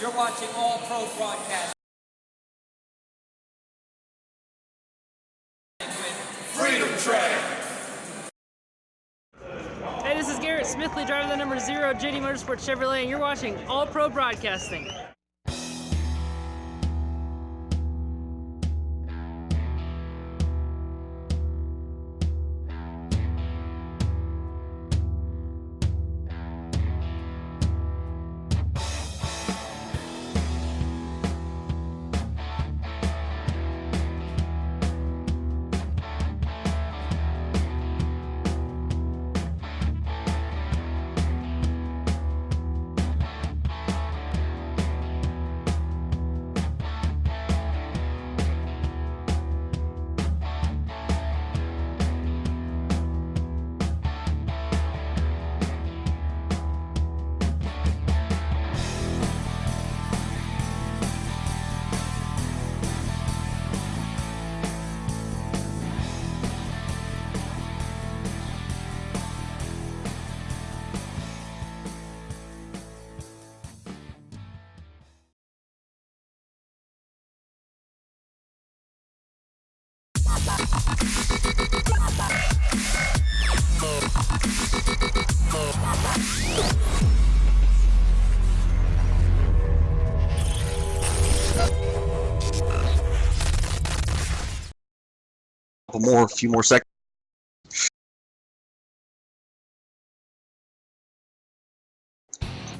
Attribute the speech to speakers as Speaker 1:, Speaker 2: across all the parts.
Speaker 1: You're watching All Pro Broadcast with Freedom Track.
Speaker 2: Hey, this is Garrett Smithley, driving the number 0 JD Motorsports Chevrolet, and you're watching All Pro Broadcasting.
Speaker 3: A few more seconds.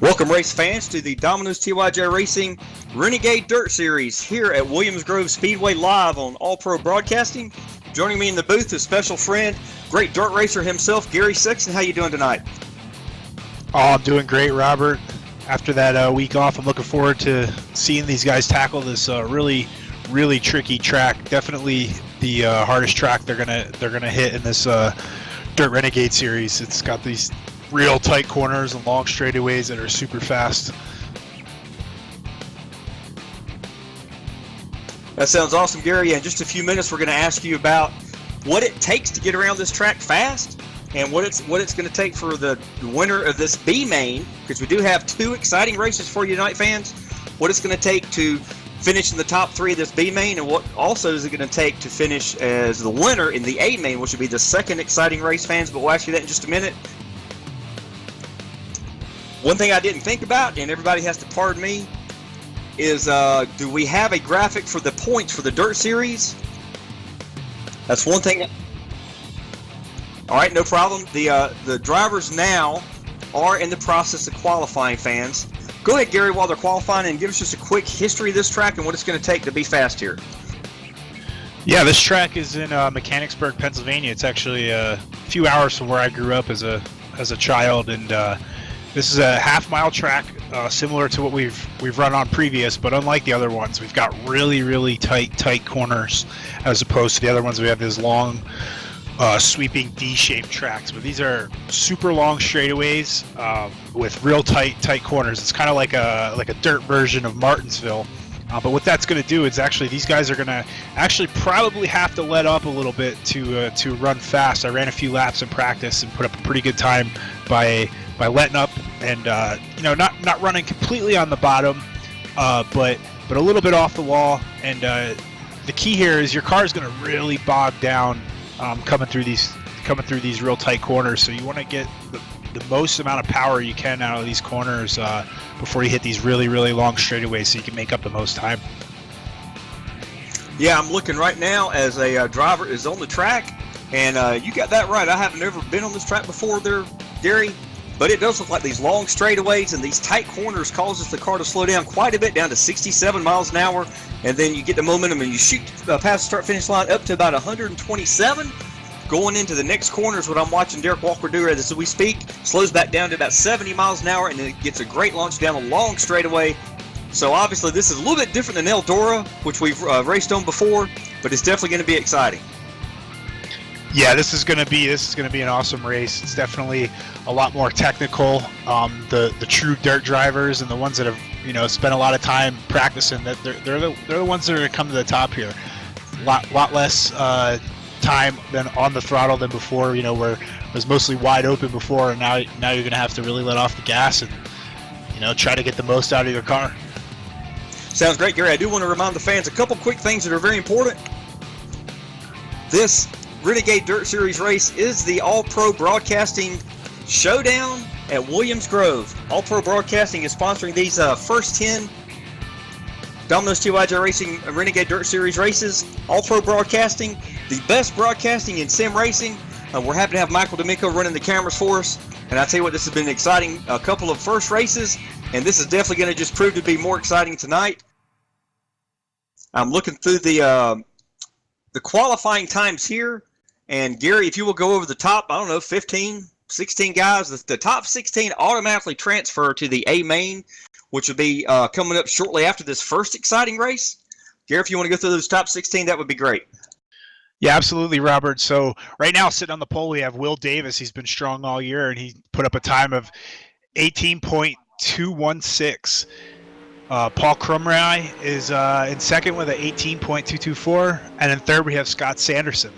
Speaker 3: Welcome, race fans, to the Domino's TYJ Racing Renegade Dirt Series here at Williams Grove Speedway live on All Pro Broadcasting. Joining me in the booth is special friend, great dirt racer himself, Gary Sexton. How you doing tonight?
Speaker 4: Oh, I'm doing great, Robert. After that week off, I'm looking forward to seeing these guys tackle this really tricky track. Definitely the hardest track they're gonna hit in this Dirt Renegade series. It's got these real tight corners and long straightaways that are super fast.
Speaker 3: That sounds awesome, Gary. In just a few minutes, we're going to ask you about what it takes to get around this track fast, and what it's going to take for the winner of this B main, because we do have two exciting races for you tonight, fans. What it's going to take to finish in the top 3 of this B main, and what also is it going to take to finish as the winner in the A main, which would be the second exciting race, fans. But we'll ask you that in just a minute. One thing I didn't think about, and everybody has to pardon me, is do we have a graphic for the points for the Dirt Series? That's one thing. All right, no problem. The drivers now are in the process of qualifying, fans. Go ahead, Gary, while they're qualifying, and give us just a quick history of this track and what it's going to take to be fast here.
Speaker 4: Yeah, this track is in Mechanicsburg, Pennsylvania. It's actually a few hours from where I grew up as a child, and this is a half-mile track, similar to what we've run on previous, but unlike the other ones, we've got really tight corners, as opposed to the other ones. We have these long, sweeping D-shaped tracks, but these are super long straightaways with real tight corners. It's kind of like a dirt version of Martinsville, But what that's going to do is actually these guys are going to actually probably have to let up a little bit to run fast. I ran a few laps in practice and put up a pretty good time by letting up and not running completely on the bottom, but a little bit off the wall. And the key here is your car is going to really bog down coming through these real tight corners. So you want to get the most amount of power you can out of these corners before you hit these really, really long straightaways so you can make up the most time.
Speaker 3: Yeah, I'm looking right now as a driver is on the track, and you got that right. I haven't ever been on this track before there, Gary, but it does look like these long straightaways and these tight corners causes the car to slow down quite a bit, down to 67 miles an hour, and then you get the momentum and you shoot past the start-finish line up to about 127. Going into the next corner is what I'm watching Derek Walker do as we speak. Slows back down to about 70 miles an hour, and then it gets a great launch down a long straightaway. So obviously this is a little bit different than Eldora, which we've raced on before, but it's definitely going to be exciting.
Speaker 4: Yeah, this is going to be an awesome race. It's definitely a lot more technical. The true dirt drivers and the ones that have spent a lot of time practicing, that they're the ones that are going to come to the top here. Lot less time than on the throttle than before, where it was mostly wide open before, and now you're going to have to really let off the gas and try to get the most out of your car.
Speaker 3: Sounds great, Gary. I do want to remind the fans a couple quick things that are very important. This Renegade Dirt Series race is the All-Pro Broadcasting Showdown at Williams Grove. All-Pro Broadcasting is sponsoring these first 10 Domino's TYJ Racing Renegade Dirt Series races. All-Pro Broadcasting, the best broadcasting in sim racing. We're happy to have Michael D'Amico running the cameras for us. And I tell you what, this has been an exciting couple of first races, and this is definitely going to just prove to be more exciting tonight. I'm looking through the qualifying times here, and Gary, if you will go over the top, 15, 16 guys, the top 16 automatically transfer to the A main, which will be coming up shortly after this first exciting race. Gary, if you want to go through those top 16, that would be great.
Speaker 4: Yeah, absolutely, Robert. So right now, sitting on the pole, we have Will Davis. He's been strong all year, and he put up a time of 18.216. Paul Krumrye is in second with an 18.224, and in third we have Scott Sanderson.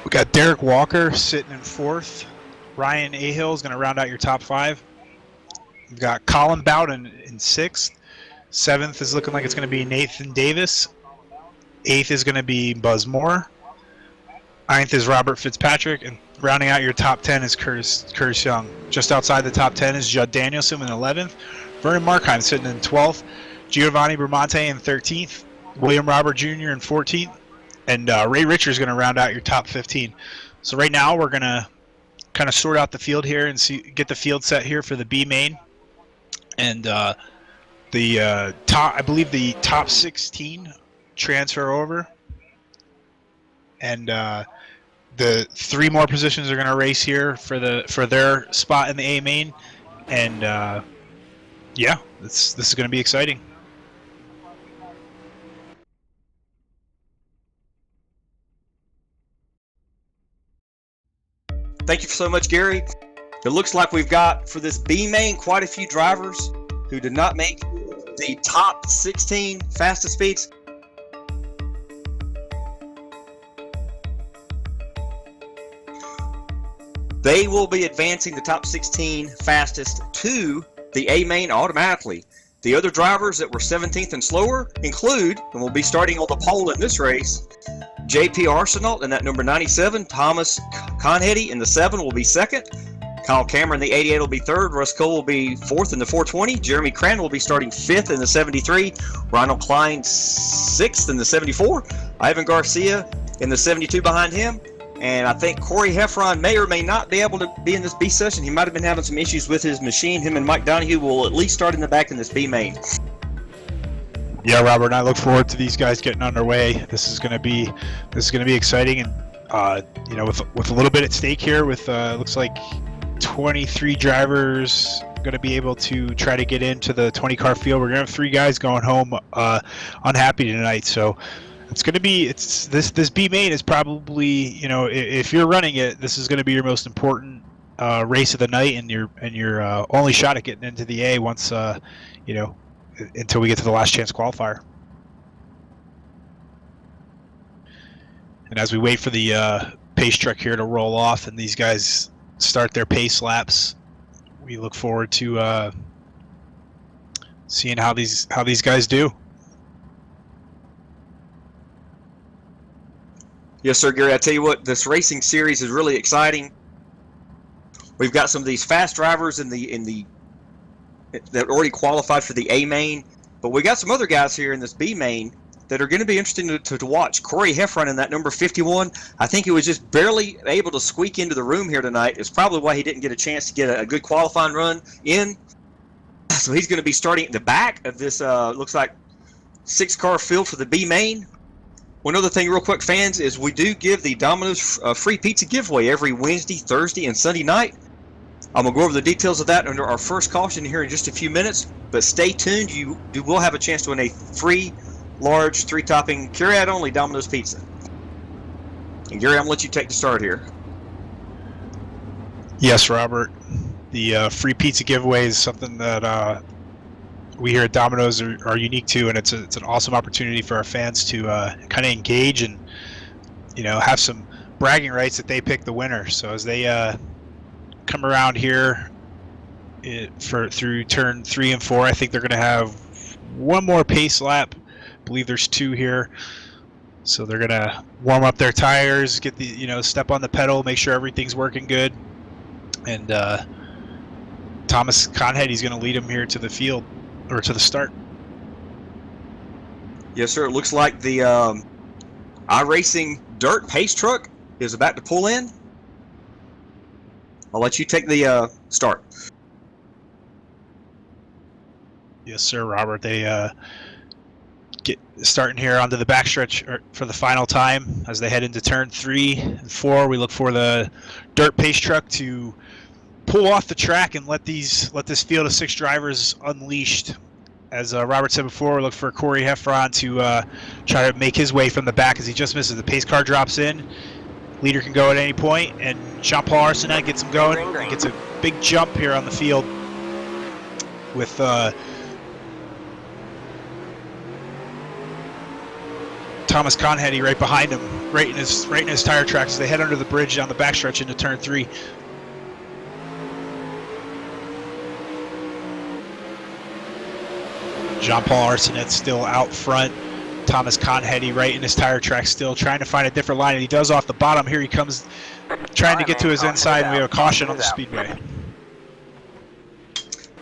Speaker 4: We got Derek Walker sitting in fourth. Ryan Ahill is going to round out your top five. We've got Colin Bowden in sixth. Seventh is looking like it's going to be Nathan Davis. Eighth is going to be Buzz Moore. Ninth is Robert Fitzpatrick. And rounding out your top 10 is Curtis Young. Just outside the top 10 is Judd Danielson in 11th. Vernon Markheim sitting in 12th. Giovanni Bramante in 13th. William Robert Jr. in 14th. And Ray Richards is going to round out your top 15. So right now we're going to kind of sort out the field here and get the field set here for the B main. And the top 16 transfer over, and the three more positions are going to race here for their spot in the A main, and this is going to be exciting.
Speaker 3: Thank you so much, Gary. It looks like we've got for this B main quite a few drivers who did not make the top 16 fastest speeds. They will be advancing the top 16 fastest to the A main automatically. The other drivers that were 17th and slower include, and will be starting on the pole in this race, JP Arsenault in that number 97, Thomas Conheady in the 7 will be second, Kyle Cameron in the 88 will be third, Russ Cole will be fourth in the 420, Jeremy Cran will be starting fifth in the 73, Ronald Klein sixth in the 74, Ivan Garcia in the 72 behind him, and I think Corey Heffron may or may not be able to be in this B session. He might have been having some issues with his machine. Him and Mike Donahue will at least start in the back in this B main.
Speaker 4: Yeah, Robert, and I look forward to these guys getting underway. This is going to be exciting, and with a little bit at stake here, with looks like 23 drivers going to be able to try to get into the 20-car field. We're going to have 3 guys going home unhappy tonight, so. It's going to be this B main is probably, if you're running it, this is going to be your most important race of the night, and your only shot at getting into the A once until we get to the last chance qualifier. And as we wait for the pace truck here to roll off and these guys start their pace laps, we look forward to seeing how these guys do.
Speaker 3: Yes, sir, Gary. I tell you what, this racing series is really exciting. We've got some of these fast drivers in the that already qualified for the A main, but we got some other guys here in this B main that are going to be interesting to watch. Corey Heffron in that number 51, I think he was just barely able to squeak into the room here tonight. It's probably why he didn't get a chance to get a good qualifying run in. So he's going to be starting at the back of this, looks like 6-car field for the B main. One other thing real quick, fans, is we do give the Domino's free pizza giveaway every Wednesday, Thursday, and Sunday night. I'm going to go over the details of that under our first caution here in just a few minutes, but stay tuned. You will have a chance to win a free large 3-topping carryout only Domino's pizza. And Gary, I'm going to let you take the start here.
Speaker 4: Yes, Robert. The free pizza giveaway is something that we here at Domino's are unique to, and it's an awesome opportunity for our fans to kind of engage and have some bragging rights that they pick the winner. So as they come around here through turn 3 and 4, I think they're going to have one more pace lap. I believe there's 2 here, so they're going to warm up their tires, get the step on the pedal, make sure everything's working good, and Thomas Conhead, he's going to lead them here to the field, or to the start.
Speaker 3: Yes, sir. It looks like the iRacing dirt pace truck is about to pull in. I'll let you take the start.
Speaker 4: Yes, sir, Robert. They get starting here onto the backstretch for the final time as they head into turn 3 and 4. We look for the dirt pace truck to pull off the track and let this field of 6 drivers unleashed. As Robert said before, we look for Corey Heffron to try to make his way from the back as he just misses. The pace car drops in. Leader can go at any point, and Jean-Paul Arsenet gets him going. He gets a big jump here on the field with Thomas Conheady right behind him, right in his tire tracks as they head under the bridge down the backstretch into turn 3. Jean-Paul Arsenet still out front. Thomas Conheady right in his tire track still trying to find a different line, and he does off the bottom. Here he comes trying to get to his inside, and we have a caution on the speedway.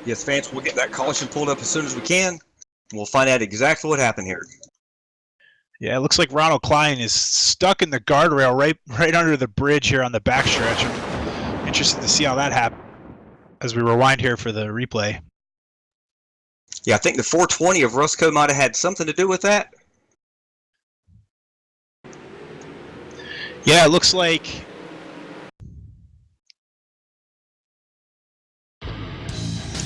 Speaker 3: Yes, fans, we'll get that caution pulled up as soon as we can. We'll find out exactly what happened here.
Speaker 4: Yeah, it looks like Ronald Klein is stuck in the guardrail right under the bridge here on the backstretch. I'm interested to see how that happened as we rewind here for the replay.
Speaker 3: Yeah, I think the 420 of Rusco might have had something to do with that.
Speaker 4: Yeah, it looks like.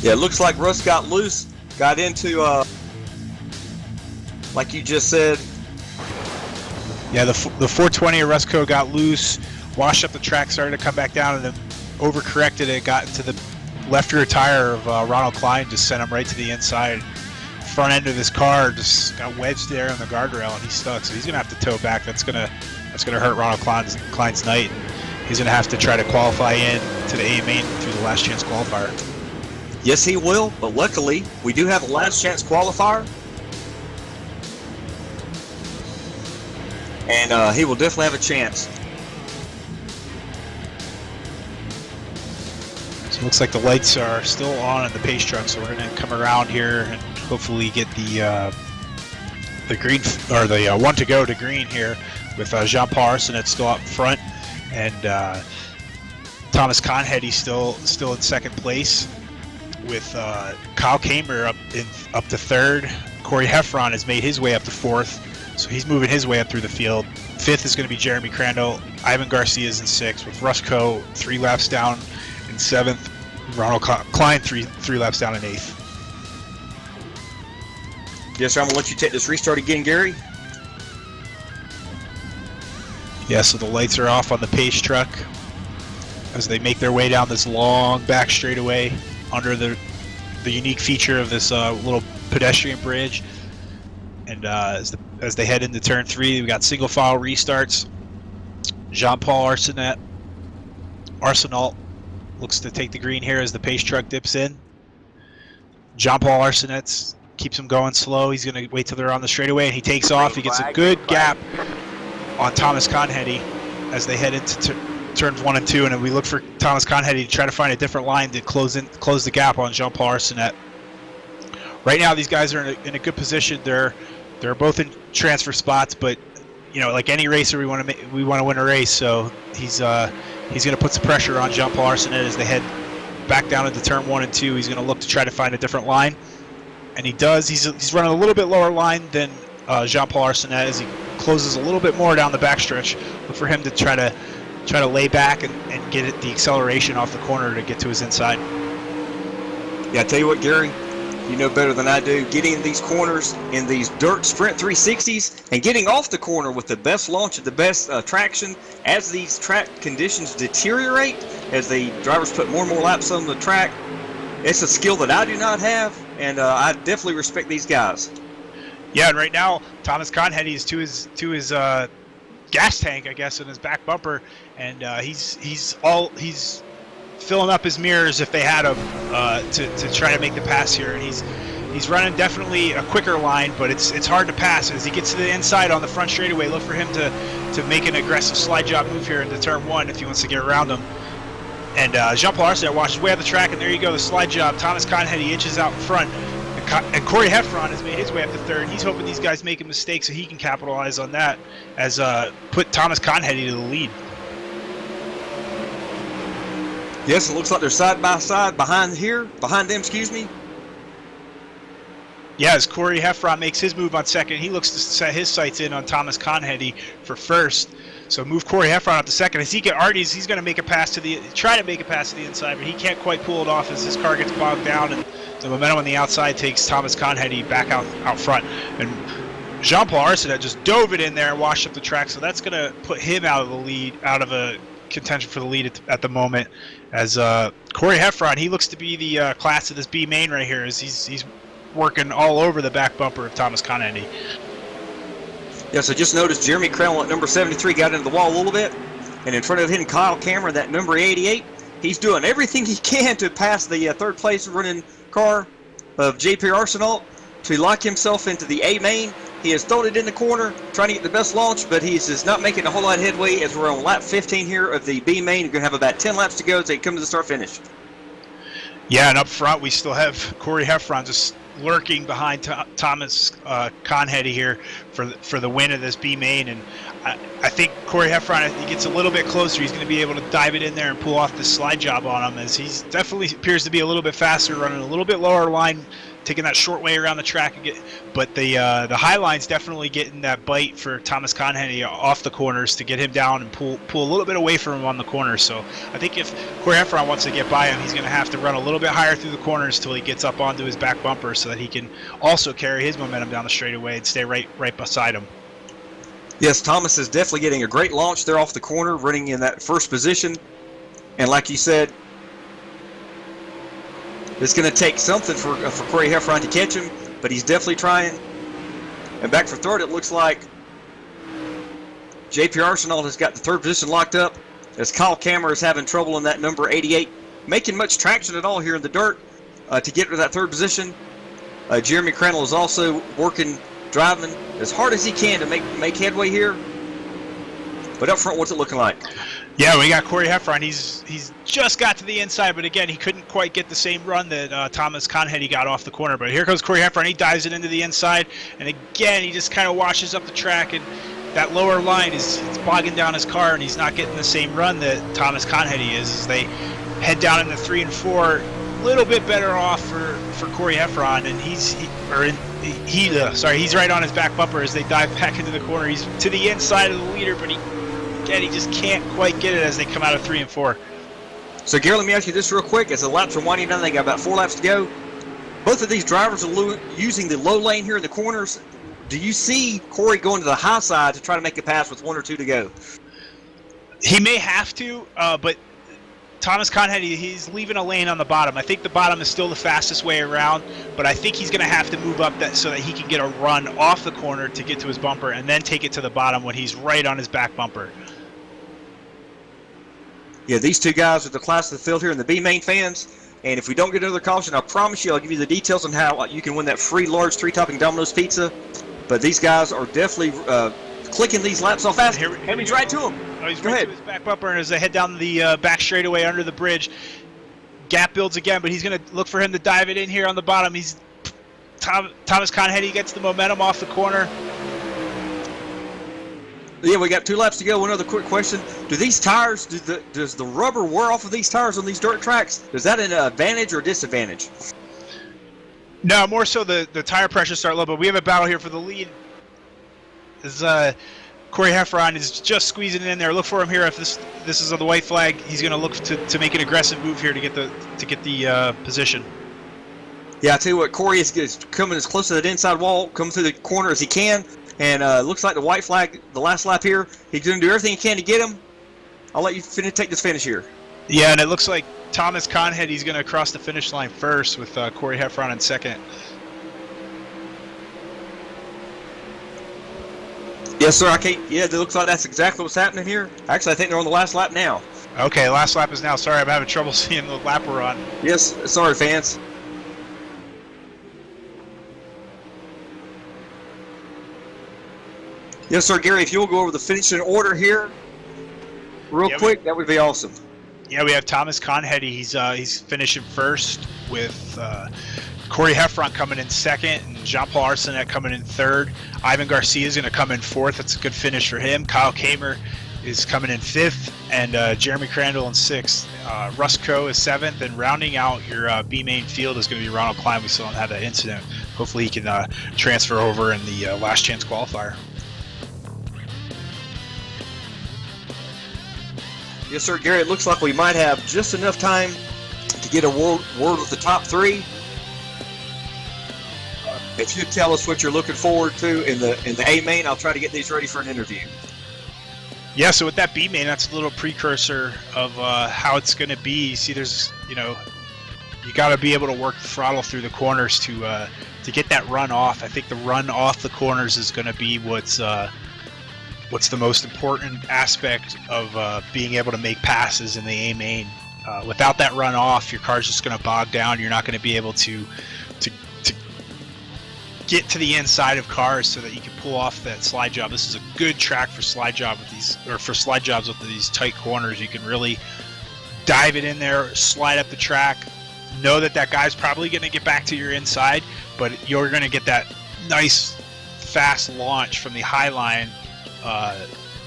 Speaker 3: Yeah, it looks like Russ got loose, got into, like you just said.
Speaker 4: Yeah, the 420 of Rusco got loose, washed up the track, started to come back down, and then overcorrected it, got into the left rear tire of Ronald Klein, just sent him right to the inside. Front end of his car just got wedged there on the guardrail, and he's stuck. So he's gonna have to tow back. That's gonna hurt Ronald Klein's night. He's gonna have to try to qualify in to the A main through the last chance qualifier.
Speaker 3: Yes, he will, but luckily we do have a last chance qualifier, and he will definitely have a chance.
Speaker 4: So it looks like the lights are still on in the pace truck, so we're gonna come around here and hopefully get the green, or the one to go to green here with Jean-Paul Arsenet still up front, and Thomas Conheady still in second place, with Kyle Kamer up to third. Corey Heffron has made his way up to fourth, so he's moving his way up through the field. Fifth is going to be Jeremy Crandall. Ivan Garcia is in sixth, with Rusco 3 laps down in seventh. Ronald Klein three laps down in eighth.
Speaker 3: Yes, sir. I'm going to let you take this restart again, Gary.
Speaker 4: Yeah, so the lights are off on the pace truck as they make their way down this long back straightaway under the unique feature of this little pedestrian bridge. And as they head into turn 3, we got single file restarts. Jean-Paul Arsenault looks to take the green here as the pace truck dips in. Jean-Paul Arsenault keeps him going slow. He's going to wait till they're on the straightaway, and he takes off. He gets a good gap on Thomas Conheady as they head into turns 1 and 2, and we look for Thomas Conheady to try to find a different line to close the gap on Jean-Paul Arsenault. Right now, these guys are in a good position. They're both in transfer spots, but like any racer, we want to win a race. So he's going to put some pressure on Jean-Paul Arsenault as they head back down into turn 1 and 2. He's going to look to try to find a different line, and he does. He's running a little bit lower line than Jean-Paul Arsenault as he closes a little bit more down the backstretch. Look for him to try to lay back and get the acceleration off the corner to get to his inside.
Speaker 3: Yeah, I tell you what, Gary, you know better than I do. Getting in these corners in these dirt sprint 360s and getting off the corner with the best launch and the best traction as these track conditions deteriorate, as the drivers put more and more laps on the track, it's a skill that I do not have, and I definitely respect these guys.
Speaker 4: Yeah, and right now Thomas Conheady is to his gas tank, I guess, in his back bumper, and he's filling up his mirrors if they had him to try to make the pass here, and he's running definitely a quicker line, but it's hard to pass as he gets to the inside on the front straightaway. Look for him to make an aggressive slide job move here into turn 1 if he wants to get around him. And Jean-Paul Arsenault watches way up the track, and there you go, the slide job. Thomas Conheady inches out in front. And Corey Heffron has made his way up to third. He's hoping these guys make a mistake so he can capitalize on that as put Thomas Conheady to the lead.
Speaker 3: Yes, it looks like they're side by side behind them, excuse me.
Speaker 4: Yeah, as Corey Heffron makes his move on second, he looks to set his sights in on Thomas Conheady for first. So move Corey Heffron up to second. As he get Artie's, he's going to try to make a pass to the inside, but he can't quite pull it off as his car gets bogged down, and the momentum on the outside takes Thomas Conheady back out front. And Jean-Paul Arsenault just dove it in there and washed up the track, so that's going to put him out of the lead, out of a contention for the lead at the moment. As Corey Heffron, he looks to be the class of this B main right here, as he's working all over the back bumper of Thomas Conheady.
Speaker 3: Yeah, so just noticed Jeremy Crowell at number 73 got into the wall a little bit, and in front of him, Kyle Cameron, that number 88, he's doing everything he can to pass the third place running car of JP Arsenault to lock himself into the A main. He has thrown it in the corner, trying to get the best launch, but he's just not making a whole lot of headway as we're on lap 15 here of the B main. We're going to have about 10 laps to go as they come to the start finish.
Speaker 4: Yeah, and up front we still have Corey Heffron just lurking behind Thomas Conheady here for the win of this B main, and I think Corey Heffron, he gets a little bit closer. He's going to be able to dive it in there and pull off this slide job on him, as he's definitely appears to be a little bit faster, running a little bit lower line, taking that short way around the track. But the high line's definitely getting that bite for Thomas Conheady off the corners to get him down and pull a little bit away from him on the corners. So I think if Corey Heffron wants to get by him, he's going to have to run a little bit higher through the corners till he gets up onto his back bumper, so that he can also carry his momentum down the straightaway and stay right beside him.
Speaker 3: Yes, Thomas is definitely getting a great launch there off the corner, running in that first position. And like you said, it's going to take something for Corey Heffron to catch him, but he's definitely trying. And back for third, it looks like JP Arsenault has got the third position locked up, as Kyle Cameron is having trouble in that number 88, making much traction at all here in the dirt to get to that third position. Jeremy Crandall is also driving as hard as he can to make headway here. But up front, what's it looking like?
Speaker 4: Yeah, we got Corey Heffron. He's just got to the inside, but again, he couldn't quite get the same run that Thomas Conheady got off the corner. But here comes Corey Heffron. He dives it into the inside, and again, he just kind of washes up the track, and that lower line is bogging down his car, and he's not getting the same run that Thomas Conheady is as they head down into 3 and 4. A little bit better off for Corey Heffron, and he's right on his back bumper as they dive back into the corner. He's to the inside of the leader, but he just can't quite get it as they come out of 3 and 4.
Speaker 3: So, Gary, let me ask you this real quick. As the laps are winding down, they got about 4 laps to go. Both of these drivers are using the low lane here in the corners. Do you see Corey going to the high side to try to make a pass with 1 or 2 to go?
Speaker 4: He may have to, but Thomas Conheady, he's leaving a lane on the bottom. I think the bottom is still the fastest way around, but I think he's going to have to move up that so that he can get a run off the corner to get to his bumper and then take it to the bottom when he's right on his back bumper.
Speaker 3: Yeah, these two guys are the class of the field here in the B main fans. And if we don't get another caution, I promise you I'll give you the details on how you can win that free large 3-topping Domino's pizza. But these guys are definitely clicking these laps off fast. And he's right to him.
Speaker 4: Oh, he's right to his back bumper, and as they head down the back straightaway under the bridge, gap builds again, but he's going to look for him to dive it in here on the bottom. Thomas Conheady gets the momentum off the corner.
Speaker 3: Yeah, we got 2 laps to go. One other quick question. Do these tires, does the rubber wear off of these tires on these dirt tracks? Is that an advantage or disadvantage?
Speaker 4: No, more so the tire pressure start low, but we have a battle here for the lead. As Corey Heffron is just squeezing in there. Look for him here. If this is on the white flag, he's going to look to make an aggressive move here to get the position. Yeah,
Speaker 3: I tell you what, Corey is coming as close to that inside wall, coming through the corner as he can. And looks like the white flag, the last lap here, he's going to do everything he can to get him. I'll let you take this finish here.
Speaker 4: Yeah, and it looks like Thomas Conheady's going to cross the finish line first with Corey Heffron in second.
Speaker 3: Yes, sir. Yeah, it looks like that's exactly what's happening here. Actually, I think they're on the last lap now.
Speaker 4: Okay, last lap is now. Sorry, I'm having trouble seeing the lap we're on.
Speaker 3: Yes, sorry, fans. Yes, sir, Gary, if you'll go over the finishing order here real quick, that would be awesome.
Speaker 4: Yeah, we have Thomas Conheady. He's finishing first with Corey Heffron coming in second and Jean-Paul Arsenet coming in third. Ivan Garcia is going to come in fourth. That's a good finish for him. Kyle Kamer is coming in fifth, and Jeremy Crandall in sixth. Russ Coe is seventh, and rounding out your B main field is going to be Ronald Klein. We still don't have that incident. Hopefully he can transfer over in the last chance qualifier.
Speaker 3: Yes, sir, Gary. It looks like we might have just enough time to get a word with the top 3. If you tell us what you're looking forward to in the A main, I'll try to get these ready for an interview.
Speaker 4: Yeah, so with that B main, that's a little precursor of how it's going to be. See, there's you got to be able to work the throttle through the corners to get that run off. I think the run off the corners is going to be what's the most important aspect of being able to make passes in the A main. Without that run off, your car's just going to bog down. You're not going to be able to get to the inside of cars so that you can pull off that slide job. This is a good track for slide jobs with these tight corners. You can really dive it in there, slide up the track. Know that guy's probably going to get back to your inside, but you're going to get that nice fast launch from the high line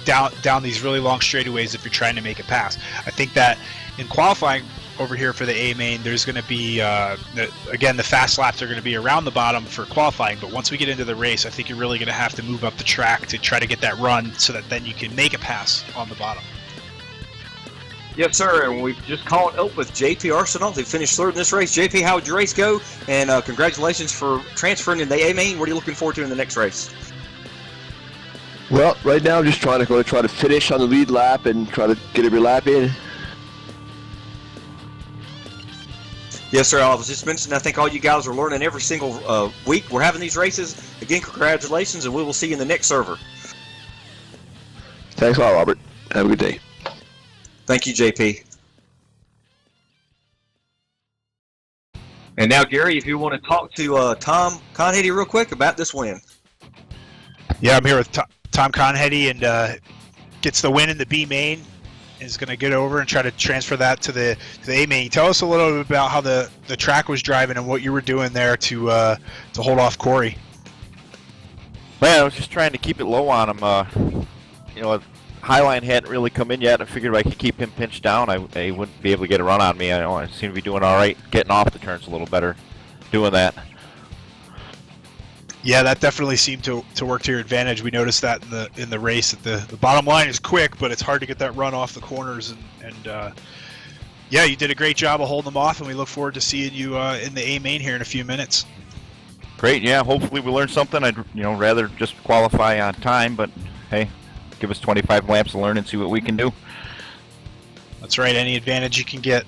Speaker 4: down these really long straightaways if you're trying to make a pass. I think that in qualifying over here for the A main, there's going to be again, the fast laps are going to be around the bottom for qualifying, but once we get into the race, I think you're really going to have to move up the track to try to get that run so that then you can make a pass on the bottom.
Speaker 3: Yes, sir, and we've just caught up with JP Arsenault, who finished third in this race. JP, how did your race go? And congratulations for transferring in the A main. What are you looking forward to in the next race?
Speaker 5: Well, right now I'm just trying to finish on the lead lap and try to get every lap in.
Speaker 3: Yes, sir. I was just mentioning, I think all you guys are learning every single week. We're having these races. Again, congratulations, and we will see you in the next server.
Speaker 5: Thanks a lot, Robert. Have a good day.
Speaker 3: Thank you, JP. And now, Gary, if you want to talk to Tom Conheady real quick about this win.
Speaker 4: Yeah, I'm here with Tom Conheady, and gets the win in the B main. Is going to get over and try to transfer that to the A main. Tell us a little bit about how the track was driving and what you were doing there to hold off Corey.
Speaker 6: Man, I was just trying to keep it low on him. Highline hadn't really come in yet. I figured if I could keep him pinched down, I wouldn't be able to get a run on me. I seem to be doing all right, getting off the turns a little better, doing that.
Speaker 4: Yeah, that definitely seemed to work to your advantage. We noticed that in the race that the bottom line is quick, but it's hard to get that run off the corners. And yeah, you did a great job of holding them off, and we look forward to seeing you in the A main here in a few minutes.
Speaker 6: Great, yeah. Hopefully we learn something. I'd rather just qualify on time, but hey, give us 25 laps to learn and see what we can do.
Speaker 4: That's right. Any advantage you can get.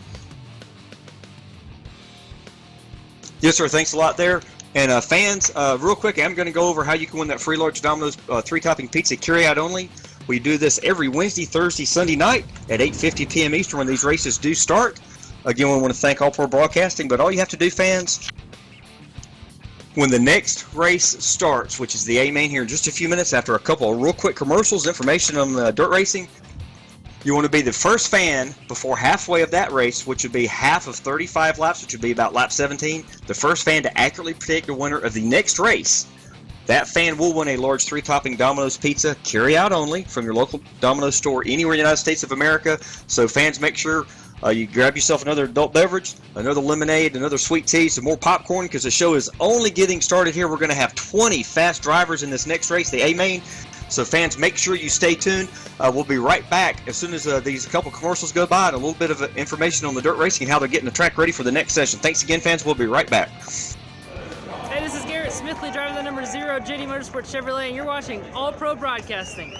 Speaker 3: Yes, sir. Thanks a lot there. And fans, real quick, I'm going to go over how you can win that free large Domino's 3-topping pizza carry-out only. We do this every Wednesday, Thursday, Sunday night at 8:50 p.m. Eastern when these races do start. Again, we want to thank All Pro Broadcasting, but all you have to do, fans, when the next race starts, which is the A-Main here in just a few minutes after a couple of real quick commercials, information on dirt racing, you want to be the first fan before halfway of that race, which would be half of 35 laps, which would be about lap 17, the first fan to accurately predict the winner of the next race. That fan will win a large 3-topping Domino's pizza, carry-out only, from your local Domino's store anywhere in the United States of America. So fans, make sure you grab yourself another adult beverage, another lemonade, another sweet tea, some more popcorn, because the show is only getting started here. We're going to have 20 fast drivers in this next race, the A-Main. So fans, make sure you stay tuned. We'll be right back as soon as these couple commercials go by and a little bit of information on the dirt racing and how they're getting the track ready for the next session. Thanks again, fans. We'll be right back.
Speaker 2: Hey, this is Garrett Smithley, driver the number 0, JD Motorsports Chevrolet, and you're watching All Pro Broadcasting.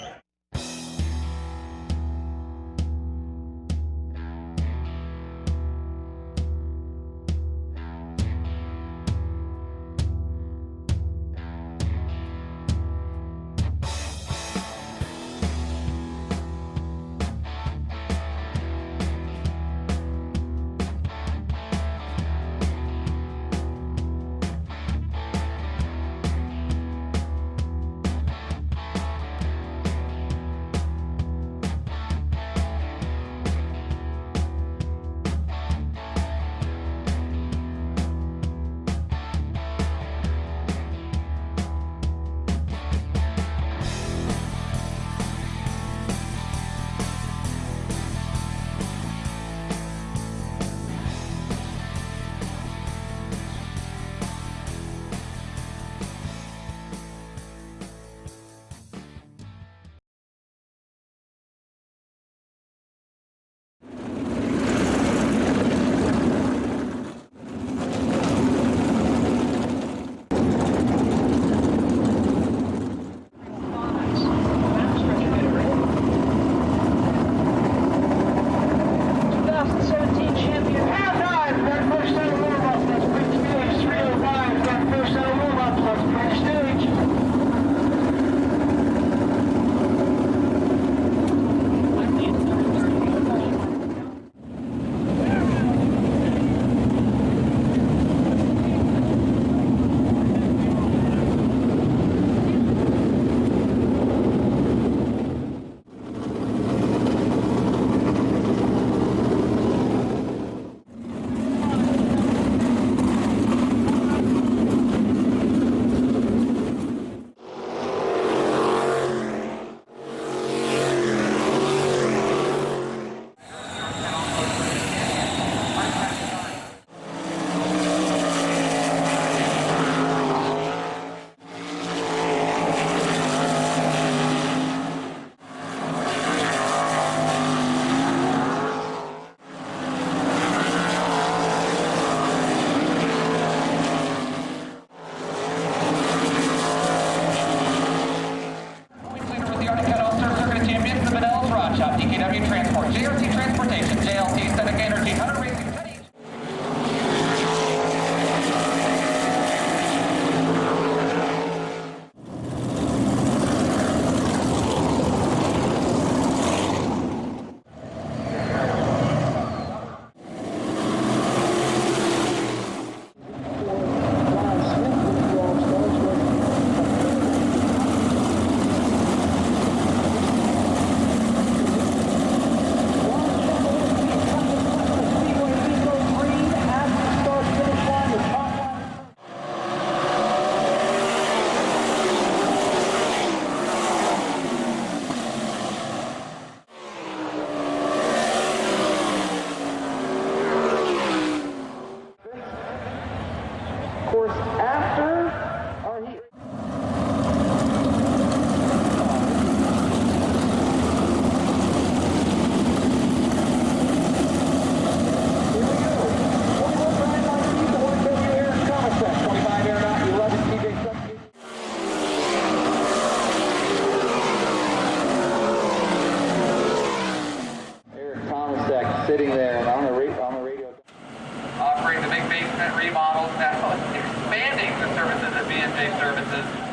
Speaker 7: replacement, remodels, now expanding the services at B&J Services.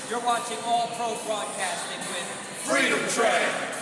Speaker 1: You're watching All Pro Broadcasting with Freedom Track.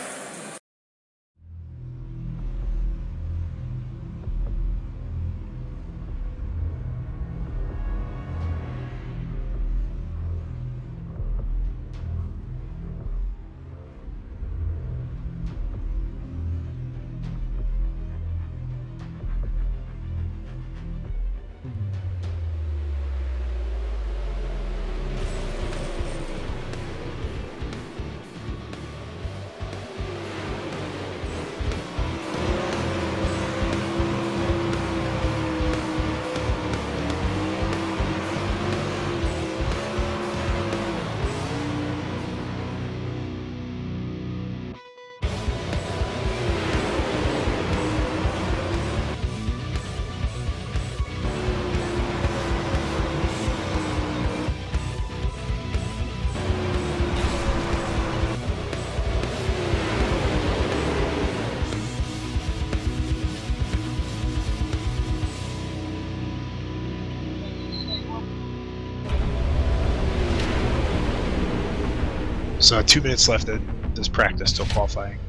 Speaker 4: So 2 minutes left in this practice till qualifying.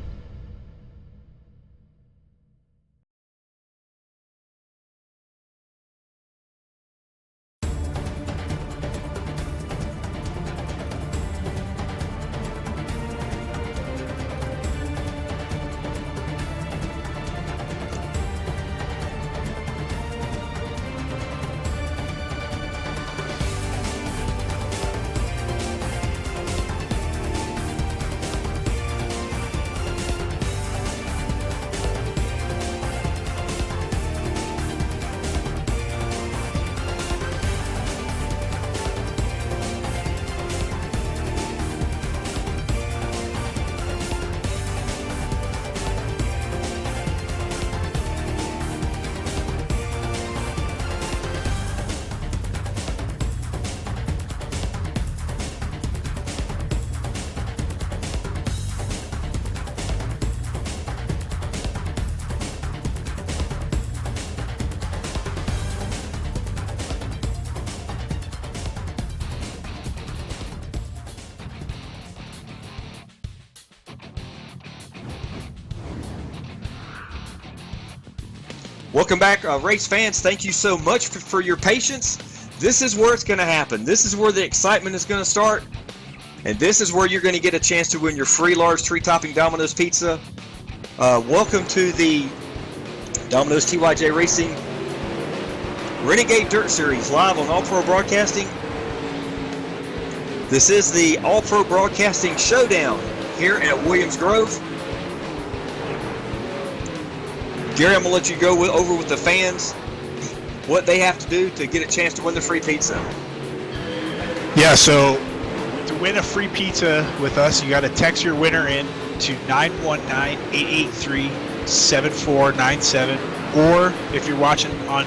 Speaker 3: Welcome back, race fans. Thank you so much for your patience. This is where it's going to happen. This is where the excitement is going to start. And this is where you're going to get a chance to win your free large 3-topping Domino's pizza. Welcome to the Domino's TYJ Racing Renegade Dirt Series live on All Pro Broadcasting. This is the All Pro Broadcasting Showdown here at Williams Grove. Gary, I'm going to let you go over with the fans what they have to do to get a chance to win the free pizza.
Speaker 4: Yeah, so to win a free pizza with us, you got to text your winner in to 919-883-7497. Or if you're watching on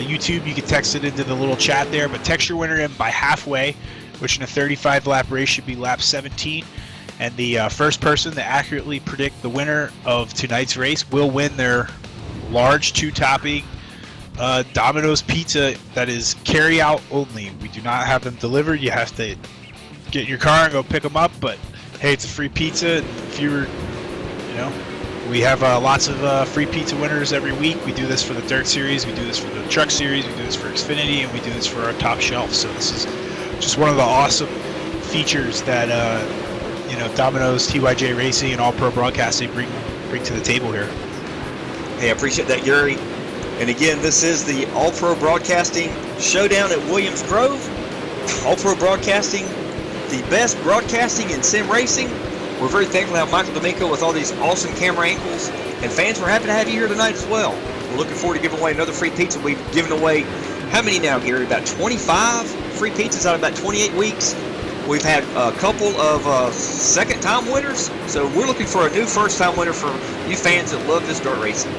Speaker 4: YouTube, you can text it into the little chat there. But text your winner in by halfway, which in a 35-lap race should be lap 17. And the first person to accurately predict the winner of tonight's race will win their large 2-topping Domino's pizza that is carry-out only. We do not have them delivered. You have to get in your car and go pick them up. But hey, it's a free pizza. If you're, we have lots of free pizza winners every week. We do this for the Dirt Series. We do this for the Truck Series. We do this for Xfinity, and we do this for our top shelf. So this is just one of the awesome features that Domino's, TYJ Racing, and All Pro Broadcasting bring to the table here.
Speaker 3: Hey, I appreciate that, Gary. And again, this is the All Pro Broadcasting Showdown at Williams Grove. All Pro Broadcasting, the best broadcasting in sim racing. We're very thankful to have Michael D'Amico with all these awesome camera angles. And fans, we're happy to have you here tonight as well. We're looking forward to giving away another free pizza. We've given away, how many now, Gary? About 25 free pizzas out of about 28 weeks. We've had a couple of second-time winners, so we're looking for a new first-time winner for you fans that love this dirt racing.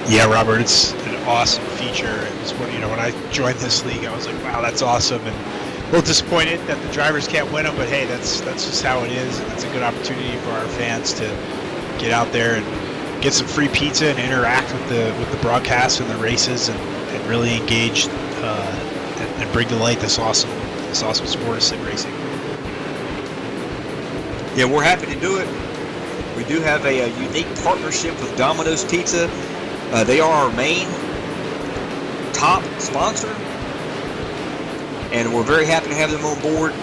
Speaker 4: Yeah, Robert, it's an awesome feature. It's when I joined this league, I was like, wow, that's awesome, and a little disappointed that the drivers can't win them, but hey, that's just how it is, and it's a good opportunity for our fans to get out there and get some free pizza and interact with the broadcasts and the races and really engage and bring to light this awesome this awesome sport of sim racing.
Speaker 3: Yeah, we're happy to do it. We do have a unique partnership with Domino's Pizza. They are our main top sponsor, and we're very happy to have them on board.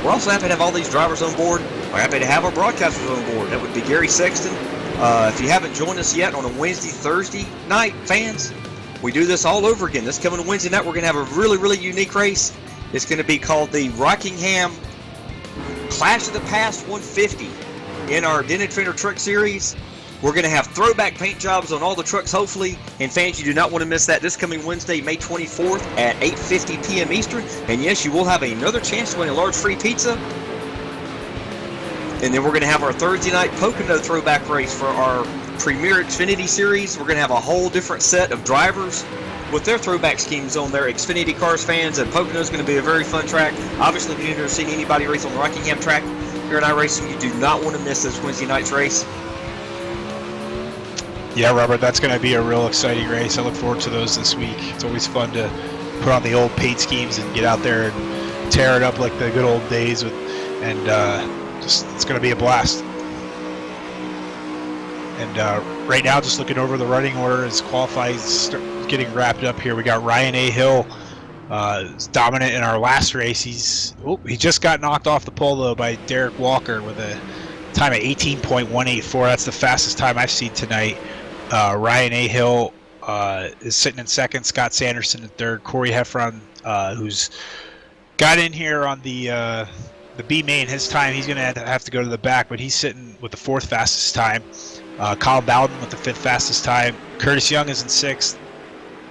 Speaker 3: We're also happy to have all these drivers on board. We're happy to have our broadcasters on board. That would be Gary Sexton. If you haven't joined us yet on a Wednesday, Thursday night, fans, we do this all over again. This coming Wednesday night, we're going to have a really, really unique race. It's going to be called the Rockingham Clash of the Past 150 in our Den and Fender Truck Series. We're going to have throwback paint jobs on all the trucks, hopefully. And fans, you do not want to miss that this coming Wednesday, May 24th at 8:50 p.m. Eastern. And yes, you will have another chance to win a large free pizza. And then we're going to have our Thursday night Pocono throwback race for our Premier Xfinity Series. We're going to have a whole different set of drivers with their throwback schemes on their Xfinity Cars, fans. And Pocono is going to be a very fun track. Obviously, if you've never seen anybody race on the Rockingham track here in iRacing, you do not want to miss this Wednesday night's race.
Speaker 4: Yeah, Robert, that's going to be a real exciting race. I look forward to those this week. It's always fun to put on the old paint schemes and get out there and tear it up like the good old days. Just it's going to be a blast. And right now, just looking over the running order as qualifying getting wrapped up here. We got Ryan A. Hill, dominant in our last race. He just got knocked off the pole though by Derek Walker with a time of 18.184. That's the fastest time I've seen tonight. Ryan A. Hill is sitting in second. Scott Sanderson in third. Corey Heffron, who's got in here on the B main, his time, he's going to have to go to the back, but he's sitting with the fourth fastest time. Kyle Bowden with the fifth fastest time. Curtis Young is in sixth.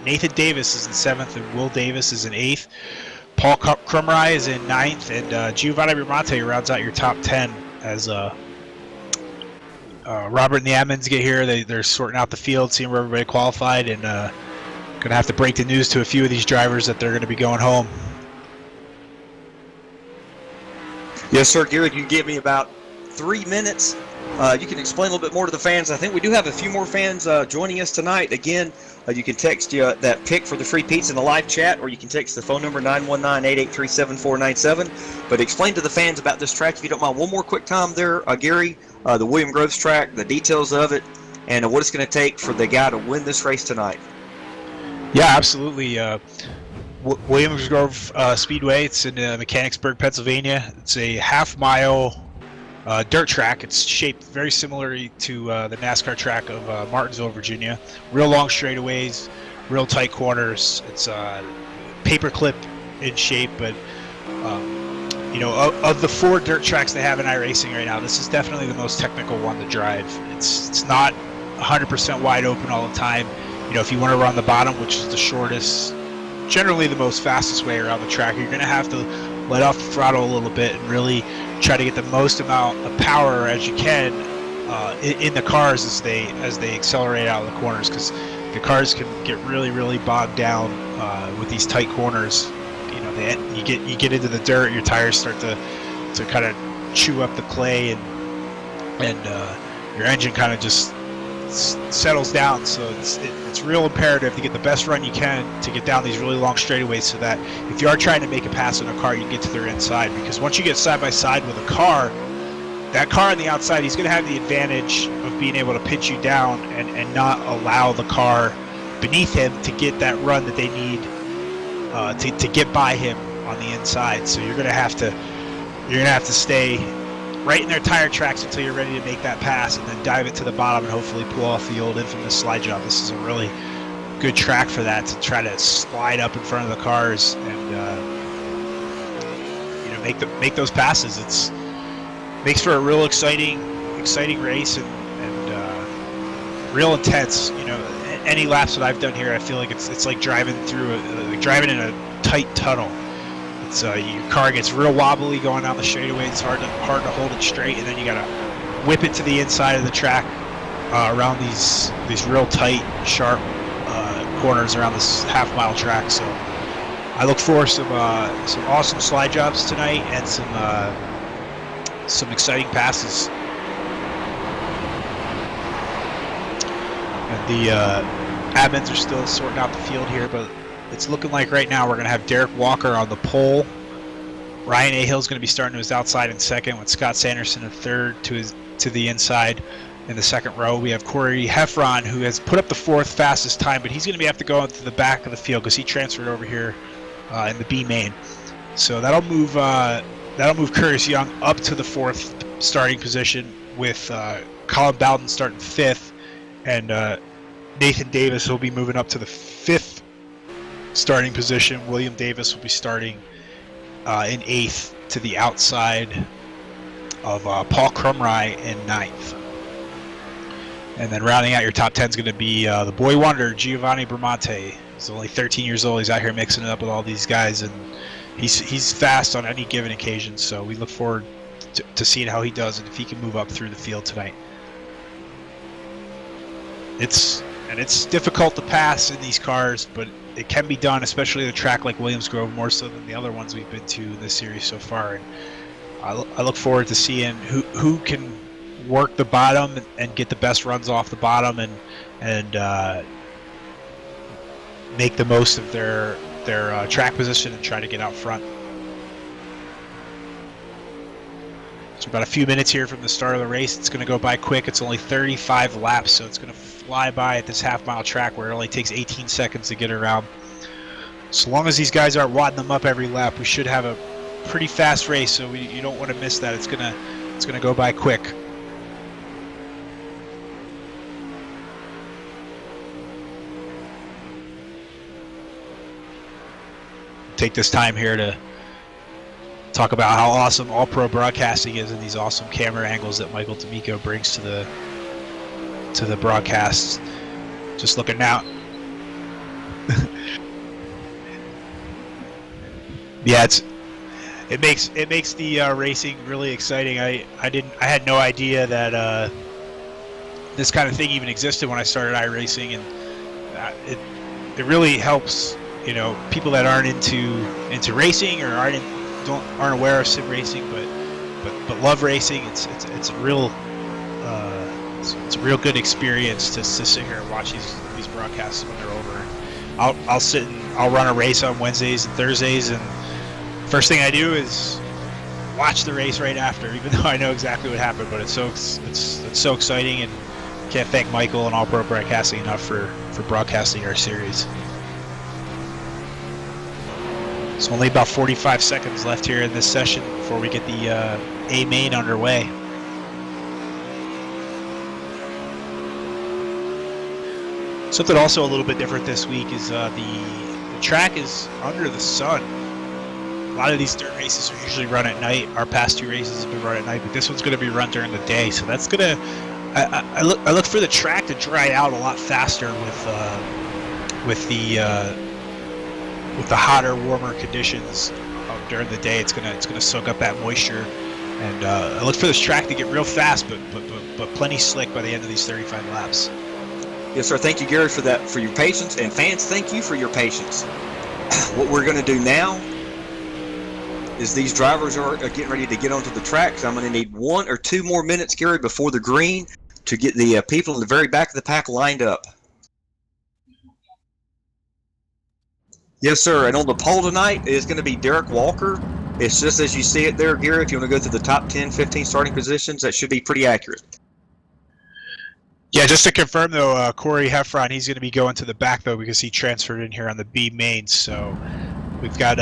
Speaker 4: Nathan Davis is in seventh, and Will Davis is in eighth. Paul Krumrye is in ninth, and Giovanni Bramante rounds out your top 10 as Robert and the admins get here. They're sorting out the field, seeing where everybody qualified, and going to have to break the news to a few of these drivers that they're going to be going home.
Speaker 3: Yes, sir, Gary, you can give me about 3 minutes. You can explain a little bit more to the fans. I think we do have a few more fans joining us tonight. Again, you can text that pick for the free pizza in the live chat, or you can text the phone number 919-883-7497. But explain to the fans about this track, if you don't mind. One more quick time there, Gary, the William Groves track, the details of it, and what it's going to take for the guy to win this race tonight.
Speaker 4: Yeah, absolutely. Williams Grove Speedway. It's in Mechanicsburg, Pennsylvania. It's a half-mile dirt track. It's shaped very similarly to the NASCAR track of Martinsville, Virginia. Real long straightaways, real tight corners. It's paperclip in shape, but of the four dirt tracks they have in iRacing right now, this is definitely the most technical one to drive. It's not 100% wide open all the time. If you want to run the bottom, which is the shortest, generally the most fastest way around the track, you're going to have to let off the throttle a little bit and really try to get the most amount of power as you can in the cars as they accelerate out of the corners, because the cars can get really, really bogged down with these tight corners. You get into the dirt, your tires start to kind of chew up the clay, and your engine kind of just settles down. So it's real imperative to get the best run you can to get down these really long straightaways, so that if you are trying to make a pass on a car, you can get to their inside. Because once you get side by side with a car, that car on the outside, he's going to have the advantage of being able to pinch you down and not allow the car beneath him to get that run that they need to get by him on the inside. So you're going to have to stay right in their tire tracks until you're ready to make that pass, and then dive it to the bottom and hopefully pull off the old infamous slide job. This is a really good track for that, to try to slide up in front of the cars and make those passes. It makes for a real exciting race and real intense. Any laps that I've done here, I feel like it's like driving in a tight tunnel. It's your car gets real wobbly going down the straightaway. It's hard to hold it straight, and then you gotta whip it to the inside of the track around these real tight, sharp corners around this half-mile track. So I look for some awesome slide jobs tonight and some exciting passes. And the admins are still sorting out the field here, but it's looking like right now we're going to have Derek Walker on the pole Ryan Ahill's going to be starting to his outside in second, with Scott Sanderson in third to the inside in the second row. We have Corey Heffron, who has put up the fourth fastest time, but he's going to have to go into the back of the field because he transferred over here in the B main. So that'll move Curtis Young up to the fourth starting position, with Colin Bowden starting fifth, and Nathan Davis will be moving up to the fifth starting position. William Davis will be starting in eighth to the outside of Paul Crumry in ninth. And then rounding out your top 10 is going to be the boy wonder, Giovanni Bramante. He's only 13 years old. He's out here mixing it up with all these guys, and he's fast on any given occasion. So we look forward to seeing how he does and if he can move up through the field tonight. It's difficult to pass in these cars, but it can be done, especially at a track like Williams Grove, more so than the other ones we've been to in this series so far. And I look forward to seeing who can work the bottom and get the best runs off the bottom and make the most of their track position and try to get out front. So about a few minutes here from the start of the race. It's going to go by quick. It's only 35 laps, so it's going to fly by at this half-mile track where it only takes 18 seconds to get around. So long as these guys aren't wadding them up every lap, we should have a pretty fast race. So you don't want to miss that. It's gonna go by quick. Take this time here to talk about how awesome all-pro broadcasting is and these awesome camera angles that Michael D'Amico brings to the broadcasts. Just looking out. Yeah, it makes the racing really exciting. I had no idea that this kind of thing even existed when I started iRacing, and it really helps, you know, people that aren't into racing or aren't aware of sim racing, but love racing. It's a real good experience to sit here and watch these broadcasts when they're over. I'll run a race on Wednesdays and Thursdays, and first thing I do is watch the race right after, even though I know exactly what happened. But it's so exciting, and can't thank Michael and All Pro Broadcasting enough for broadcasting our series. It's only about 45 seconds left here in this session before we get the A main underway. Something also a little bit different this week is the track is under the sun. A lot of these dirt races are usually run at night. Our past two races have been run at night, but this one's going to be run during the day. So that's going to I look for the track to dry out a lot faster with the hotter, warmer conditions during the day. It's gonna soak up that moisture, and I look for this track to get real fast, but plenty slick by the end of these 35 laps.
Speaker 3: Yes, sir. Thank you, Gary, for that, for your patience, and fans, thank you for your patience. What we're going to do now is these drivers are getting ready to get onto the track. So I'm going to need 1 or 2 more minutes, Gary, before the green to get the people in the very back of the pack lined up. Yes, sir. And on the pole tonight is going to be Derek Walker. It's just as you see it there, Gary. If you want to go through the top 10, 15 starting positions, that should be pretty accurate.
Speaker 4: Yeah, just to confirm, though, Corey Heffron, he's going to be going to the back, though, because he transferred in here on the B main. So we've got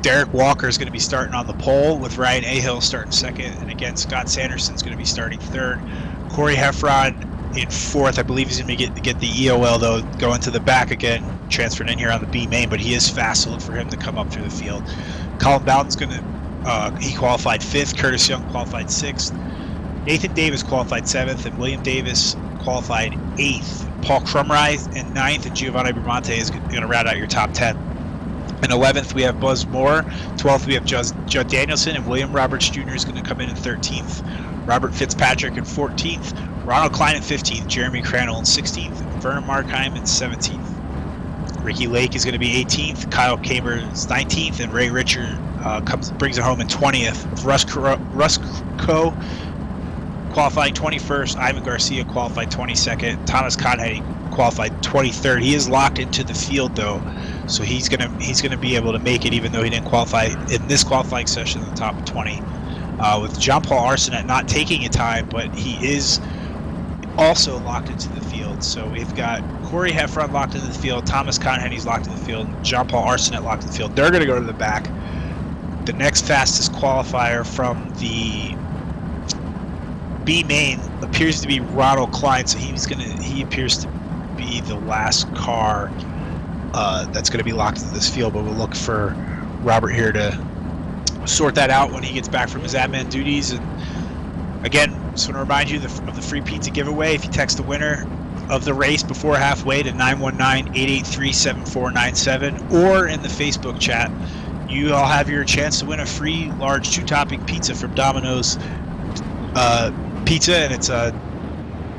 Speaker 4: Derek Walker is going to be starting on the pole, with Ryan Ahill starting second. And again, Scott Sanderson's going to be starting third. Corey Heffron in fourth. I believe he's going to get the EOL, though, going to the back again, transferred in here on the B main, but he is fast, so look for him to come up through the field. Colin Bowden's going to, he qualified 5th. Curtis Young qualified 6th. Nathan Davis qualified 7th, and William Davis qualified 8th. Paul Crumry in 9th, and Giovanni Bramante is going to round out your top 10. In 11th, we have Buzz Moore. 12th, we have Judd Danielson, and William Roberts Jr. is going to come in 13th. Robert Fitzpatrick in 14th. Ronald Klein in 15th. Jeremy Crandall in 16th. Vernon Markheim in 17th. Ricky Lake is going to be 18th. Kyle Kaber is 19th, and Ray Richard brings it home in 20th. Russ Coe qualifying 21st. Ivan Garcia qualified 22nd. Thomas Conheady qualified 23rd. He is locked into the field though, so he's gonna be able to make it even though he didn't qualify in this qualifying session in the top 20. With Jean-Paul Arsenet not taking a time, but he is also locked into the field. So we've got Corey Heffron locked into the field, Thomas Conhenny's locked in the field, Jean-Paul Arsenet locked in the field. They're going to go to the back. The next fastest qualifier from the B main appears to be Ronald Klein, so he appears to be the last car that's going to be locked into this field, but we'll look for Robert here to sort that out when he gets back from his admin duties. And again, just want to remind you of the free pizza giveaway. If you text the winner of the race before halfway to 919-883-7497 or in the Facebook chat, you all have your chance to win a free large 2-topping pizza from Domino's Pizza, and it's a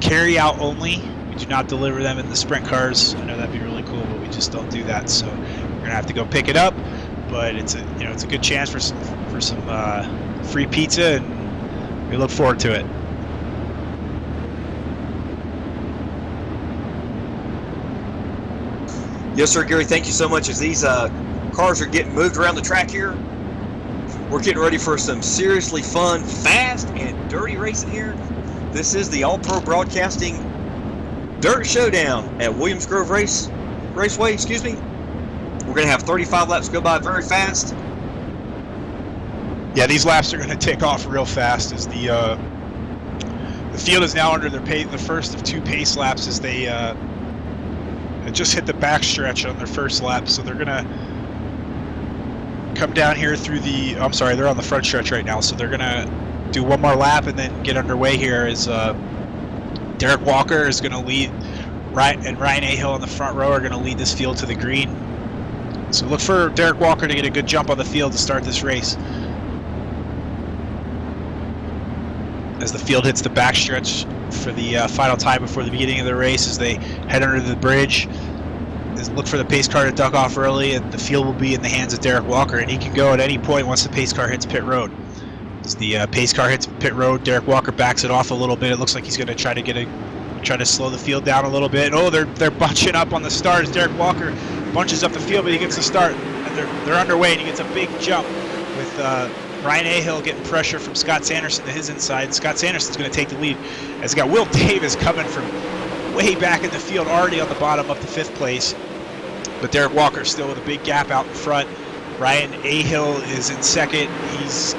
Speaker 4: carry out only. We do not deliver them in the sprint cars. I know that'd be really cool, but we just don't do that. So you're gonna have to go pick it up. But it's a good chance for some free pizza, and we look forward to it.
Speaker 3: Yes, sir, Gary. Thank you so much. As these cars are getting moved around the track here, we're getting ready for some seriously fun, fast, and dirty racing here. This is the All Pro Broadcasting Dirt Showdown at Williams Grove Raceway. Excuse me. We're going to have 35 laps go by very fast.
Speaker 4: Yeah, these laps are going to take off real fast as the field is now under their the first of 2 pace laps as they just hit the back stretch on their first lap. So they're going to come down here through the, I'm sorry, they're on the front stretch right now. So they're going to do one more lap and then get underway here as Derek Walker is going to lead, and Ryan Ahill in the front row are going to lead this field to the green. So look for Derek Walker to get a good jump on the field to start this race. As the field hits the backstretch for the final time before the beginning of the race, as they head under the bridge, look for the pace car to duck off early, and the field will be in the hands of Derek Walker, and he can go at any point once the pace car hits pit road. As the pace car hits pit road, Derek Walker backs it off a little bit. It looks like he's going to try to slow the field down a little bit. Oh, they're bunching up on the start as Derek Walker bunches up the field, but he gets the start, and they're underway, and he gets a big jump with Ryan Ahill getting pressure from Scott Sanderson to his inside. Scott Sanderson's going to take the lead as we got Will Davis coming from way back in the field, already on the bottom up to 5th place, but Derek Walker still with a big gap out in front. Ryan Ahill is in 2nd. He's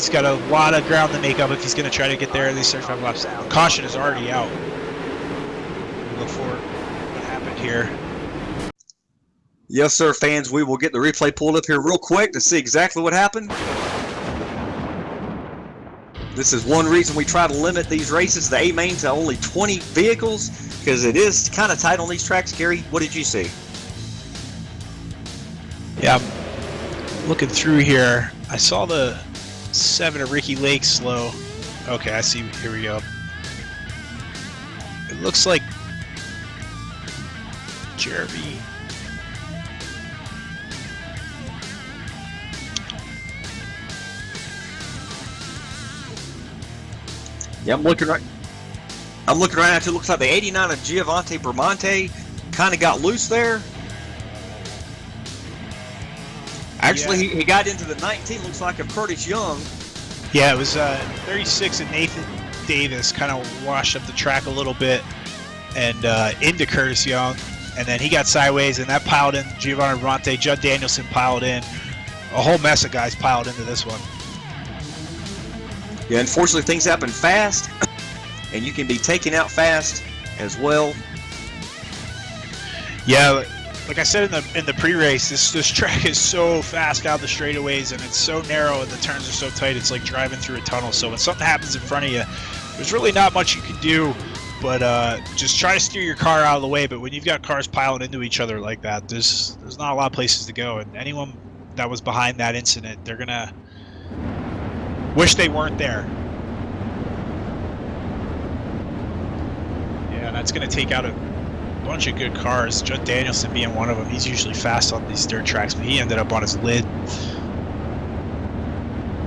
Speaker 4: got a lot of ground to make up if he's going to try to get there in these 35 laps. Caution is already out. Look for what happened here.
Speaker 3: Yes, sir, fans. We will get the replay pulled up here real quick to see exactly what happened. This is one reason we try to limit these races, the A main, to only 20 vehicles, because it is kind of tight on these tracks. Gary, what did you see?
Speaker 4: Yeah, I'm looking through here. I saw the 7 of Ricky Lake slow. Okay, I see. Here we go. It looks like Jeremy.
Speaker 3: Yeah, I'm looking right now. It looks like the 89 of Giovante Bramante kind of got loose there. Actually, he got into the 19. Looks like of Curtis Young.
Speaker 4: Yeah, it was 36 of Nathan Davis kind of washed up the track a little bit and into Curtis Young, and then he got sideways and that piled in. Giovanni Bramante, Judd Danielson piled in. A whole mess of guys piled into this one.
Speaker 3: Yeah, unfortunately, things happen fast, and you can be taken out fast as well.
Speaker 4: Yeah, like I said in the pre-race, this track is so fast out the straightaways, and it's so narrow, and the turns are so tight. It's like driving through a tunnel. So when something happens in front of you, there's really not much you can do, but just try to steer your car out of the way. But when you've got cars piling into each other like that, there's not a lot of places to go, and anyone that was behind that incident, they're gonna wish they weren't there. Yeah, and that's going to take out a bunch of good cars. Judd Danielson being one of them. He's usually fast on these dirt tracks, but he ended up on his lid.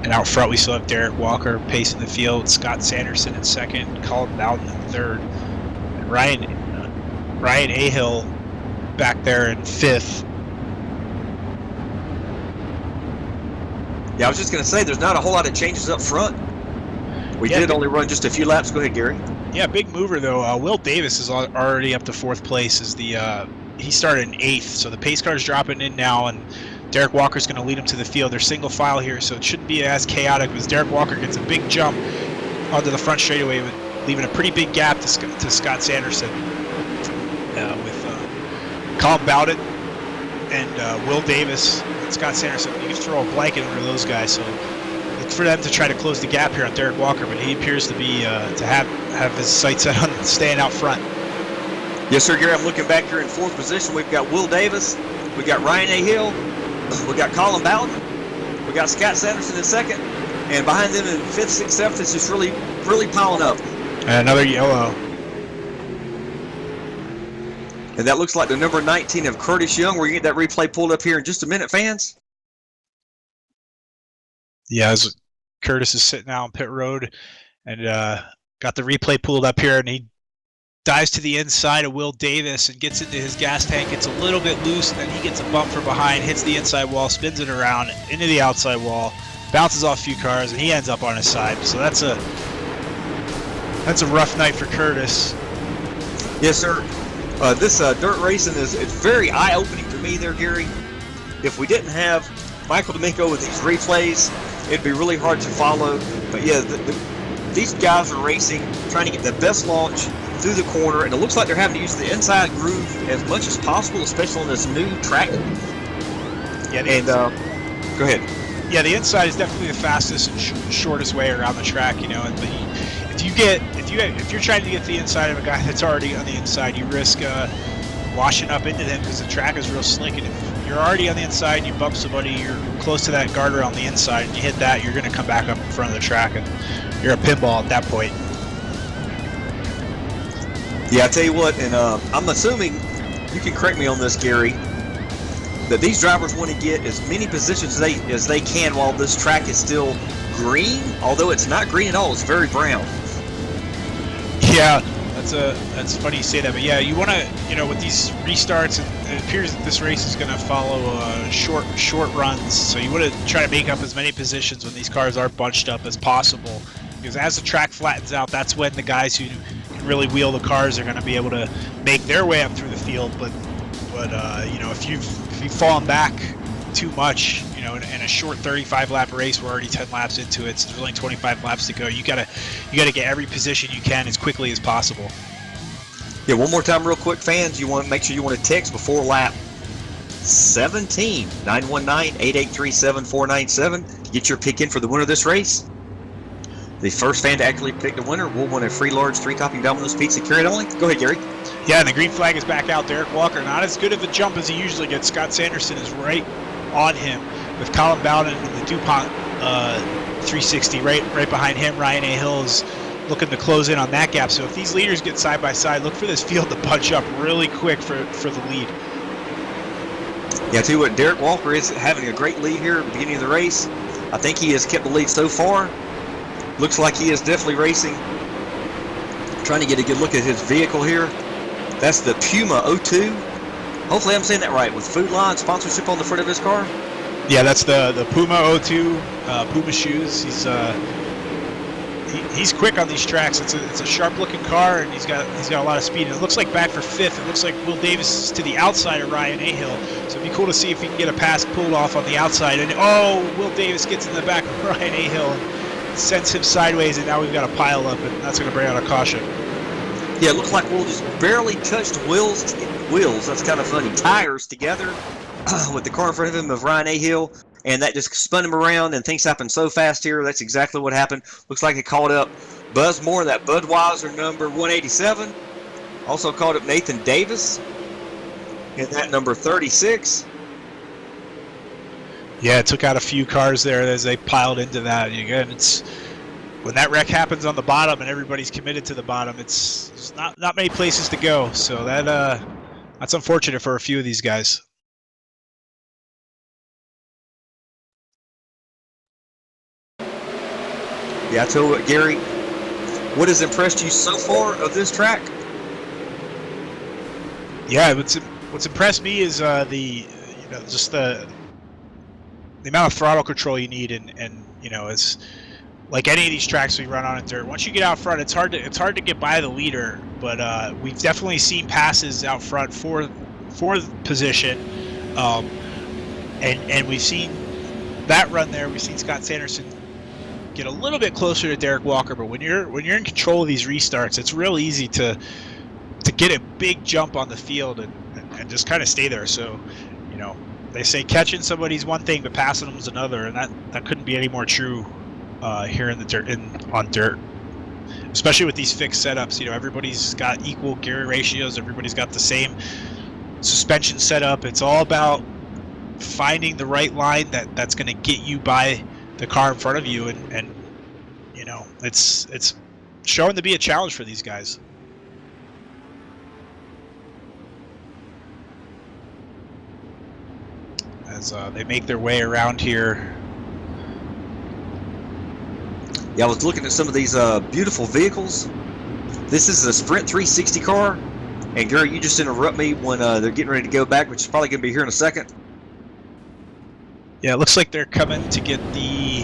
Speaker 4: And out front, we still have Derek Walker pacing the field. Scott Sanderson in 2nd. Colin Bowden in 3rd. And Ryan Ryan Ahill back there in 5th.
Speaker 3: Yeah, I was just going to say, there's not a whole lot of changes up front. We did only run just a few laps. Go ahead, Gary.
Speaker 4: Yeah, big mover though. Will Davis is already up to 4th place. He started in 8th, so the pace car's dropping in now, and Derek Walker's going to lead him to the field. They're single file here, so it shouldn't be as chaotic as Derek Walker gets a big jump onto the front straightaway, leaving a pretty big gap to Scott Sanderson with Colin Bowden and Will Davis and Scott Sanderson. You can throw a blanket under those guys, so look for them to try to close the gap here on Derek Walker, but he appears to be to have his sights set on staying out front.
Speaker 3: Yes, sir, Gary. I'm looking back here in 4th position. We've got Will Davis. We got Ryan Ahill. We got Colin Bowden. We got Scott Sanderson in 2nd. And behind them in 5th, 6th, 7th, it's just really, really piling up.
Speaker 4: And another yellow.
Speaker 3: And that looks like the number 19 of Curtis Young. We're going to get that replay pulled up here in just a minute, fans.
Speaker 4: Yeah, as Curtis is sitting out on pit road and got the replay pulled up here, and he dives to the inside of Will Davis and gets into his gas tank. It's a little bit loose, and then he gets a bump from behind, hits the inside wall, spins it around into the outside wall, bounces off a few cars, and he ends up on his side. So that's a rough night for Curtis.
Speaker 3: Yes, sir. This dirt racing is very eye-opening to me there, Gary. If we didn't have Michael D'Amico with these replays, it'd be really hard to follow. But yeah, these guys are racing, trying to get the best launch through the corner, and it looks like they're having to use the inside groove as much as possible, especially on this new track.
Speaker 4: Yeah,
Speaker 3: and go ahead.
Speaker 4: Yeah, the inside is definitely the fastest and shortest way around the track. You know, and if you're trying to get to the inside of a guy that's already on the inside, you risk washing up into them because the track is real slick. And if you're already on the inside and you bump somebody, you're close to that guardrail on the inside, and you hit that, you're going to come back up in front of the track, and you're a pinball at that point.
Speaker 3: Yeah, I tell you what, and I'm assuming, you can correct me on this, Gary, that these drivers want to get as many positions as they can while this track is still green, although it's not green at all, it's very brown.
Speaker 4: Yeah, that's funny you say that, but yeah, you want to, with these restarts, it appears that this race is going to follow short runs, so you want to try to make up as many positions when these cars are bunched up as possible, because as the track flattens out, that's when the guys who can really wheel the cars are going to be able to make their way up through the field. But if you've fallen back too much, in a short 35 lap race, we're already 10 laps into it, so there's only 25 laps to go. You gotta get every position you can as quickly as possible.
Speaker 3: Yeah, one more time real quick, fans, you want to make sure you want to text before lap 17, 919-883-7497 to get your pick in for the winner of this race. The first fan to actually pick the winner will win a free large 3-topping Domino's pizza, carried only. Go ahead, Gary.
Speaker 4: Yeah, and the green flag is back out. Derek Walker, not as good of a jump as he usually gets. Scott Sanderson is right on him with Colin Bowden and the DuPont 360 right behind him. Ryan Ahill is looking to close in on that gap. So if these leaders get side by side, look for this field to punch up really quick for the lead.
Speaker 3: Yeah, I tell you what, Derek Walker is having a great lead here at the beginning of the race. I think he has kept the lead so far. Looks like he is definitely racing. Trying to get a good look at his vehicle here. That's the Puma 02. Hopefully I'm saying that right, with Food Line sponsorship on the front of his car.
Speaker 4: Yeah, that's the Puma 02 Puma shoes. He's quick on these tracks. It's a sharp-looking car, and he's got a lot of speed. And it looks like back for 5th. It looks like Will Davis is to the outside of Ryan Ahill. So it'd be cool to see if he can get a pass pulled off on the outside. And Will Davis gets in the back of Ryan Ahill and sends him sideways, and now we've got a pile up, and that's going to bring out a caution.
Speaker 3: Yeah, it looks like Will just barely touched wheels. That's kind of funny. Tires together with the car in front of him of Ryan Ahill, and that just spun him around, and things happen so fast here. That's exactly what happened. Looks like it called up Buzz Moore, that Budweiser number 187. Also called up Nathan Davis in that number 36.
Speaker 4: Yeah, it took out a few cars there as they piled into that. Again, it's when that wreck happens on the bottom and everybody's committed to the bottom, it's not many places to go. So that's unfortunate for a few of these guys.
Speaker 3: Yeah, I tell you what, Gary, what has impressed you so far of this track?
Speaker 4: Yeah, what's impressed me is just the amount of throttle control you need, and it's like any of these tracks we run on in dirt. Once you get out front, it's hard to get by the leader, but we've definitely seen passes out front for position, and we've seen that run there. We've seen Scott Sanderson get a little bit closer to Derek Walker, but when you're in control of these restarts, it's real easy to get a big jump on the field and just kind of stay there. So, they say catching somebody's one thing, but passing them is another, and that couldn't be any more true here in the dirt, on dirt, especially with these fixed setups. Everybody's got equal gear ratios. Everybody's got the same suspension setup. It's all about finding the right line that's going to get you by the car in front of you, and it's showing to be a challenge for these guys. As they make their way around here.
Speaker 3: Yeah, I was looking at some of these beautiful vehicles. This is a Sprint 360 car. And Gary, you just interrupt me when they're getting ready to go back, which is probably going to be here in a second.
Speaker 4: Yeah, it looks like they're coming to get the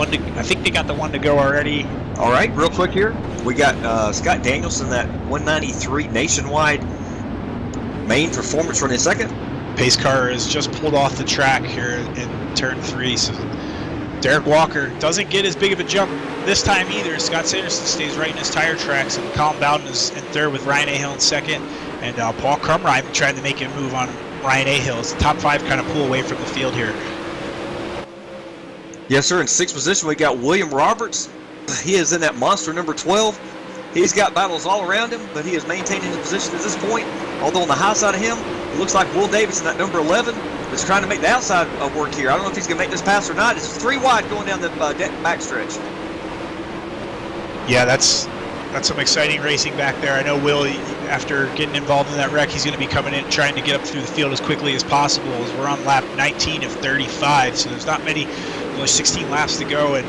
Speaker 4: I think they got the one to go already.
Speaker 3: All right, real quick here. We got Scott Danielson, that 193 nationwide main performance run in second.
Speaker 4: Pace car is just pulled off the track here in turn 3. So Derek Walker doesn't get as big of a jump this time either. Scott Sanderson stays right in his tire tracks, and Colin Bowden is in third with Ryan Ahill in second. And Paul Crumrine trying to make a move on Ryan Ahill as the top 5 kind of pull away from the field here.
Speaker 3: Yes, sir. In 6th position, we got William Roberts. He is in that monster number 12. He's got battles all around him, but he is maintaining his position at this point. Although on the high side of him, it looks like Will Davis in that number 11 is trying to make the outside work here. I don't know if he's going to make this pass or not. It's 3 wide going down the back stretch.
Speaker 4: Yeah, that's some exciting racing back there. I know Will, after getting involved in that wreck, he's going to be coming in trying to get up through the field as quickly as possible, as we're on lap 19 of 35, so there's not many, only 16 laps to go, and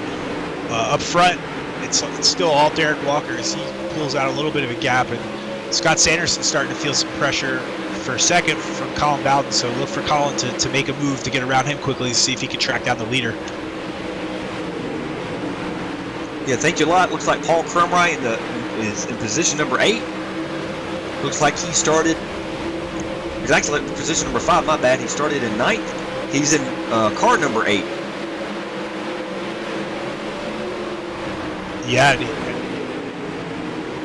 Speaker 4: up front, it's still all Derek Walker as he pulls out a little bit of a gap, and Scott Sanderson's starting to feel some pressure for second from Colin Bowden, so look for Colin to make a move to get around him quickly to see if he can track down the leader.
Speaker 3: Yeah, thank you a lot. Looks like Paul Crumrine is in position number 8. Looks like he started. He's actually in position number 5. My bad. He started in 9th. He's in car number 8.
Speaker 4: Yeah,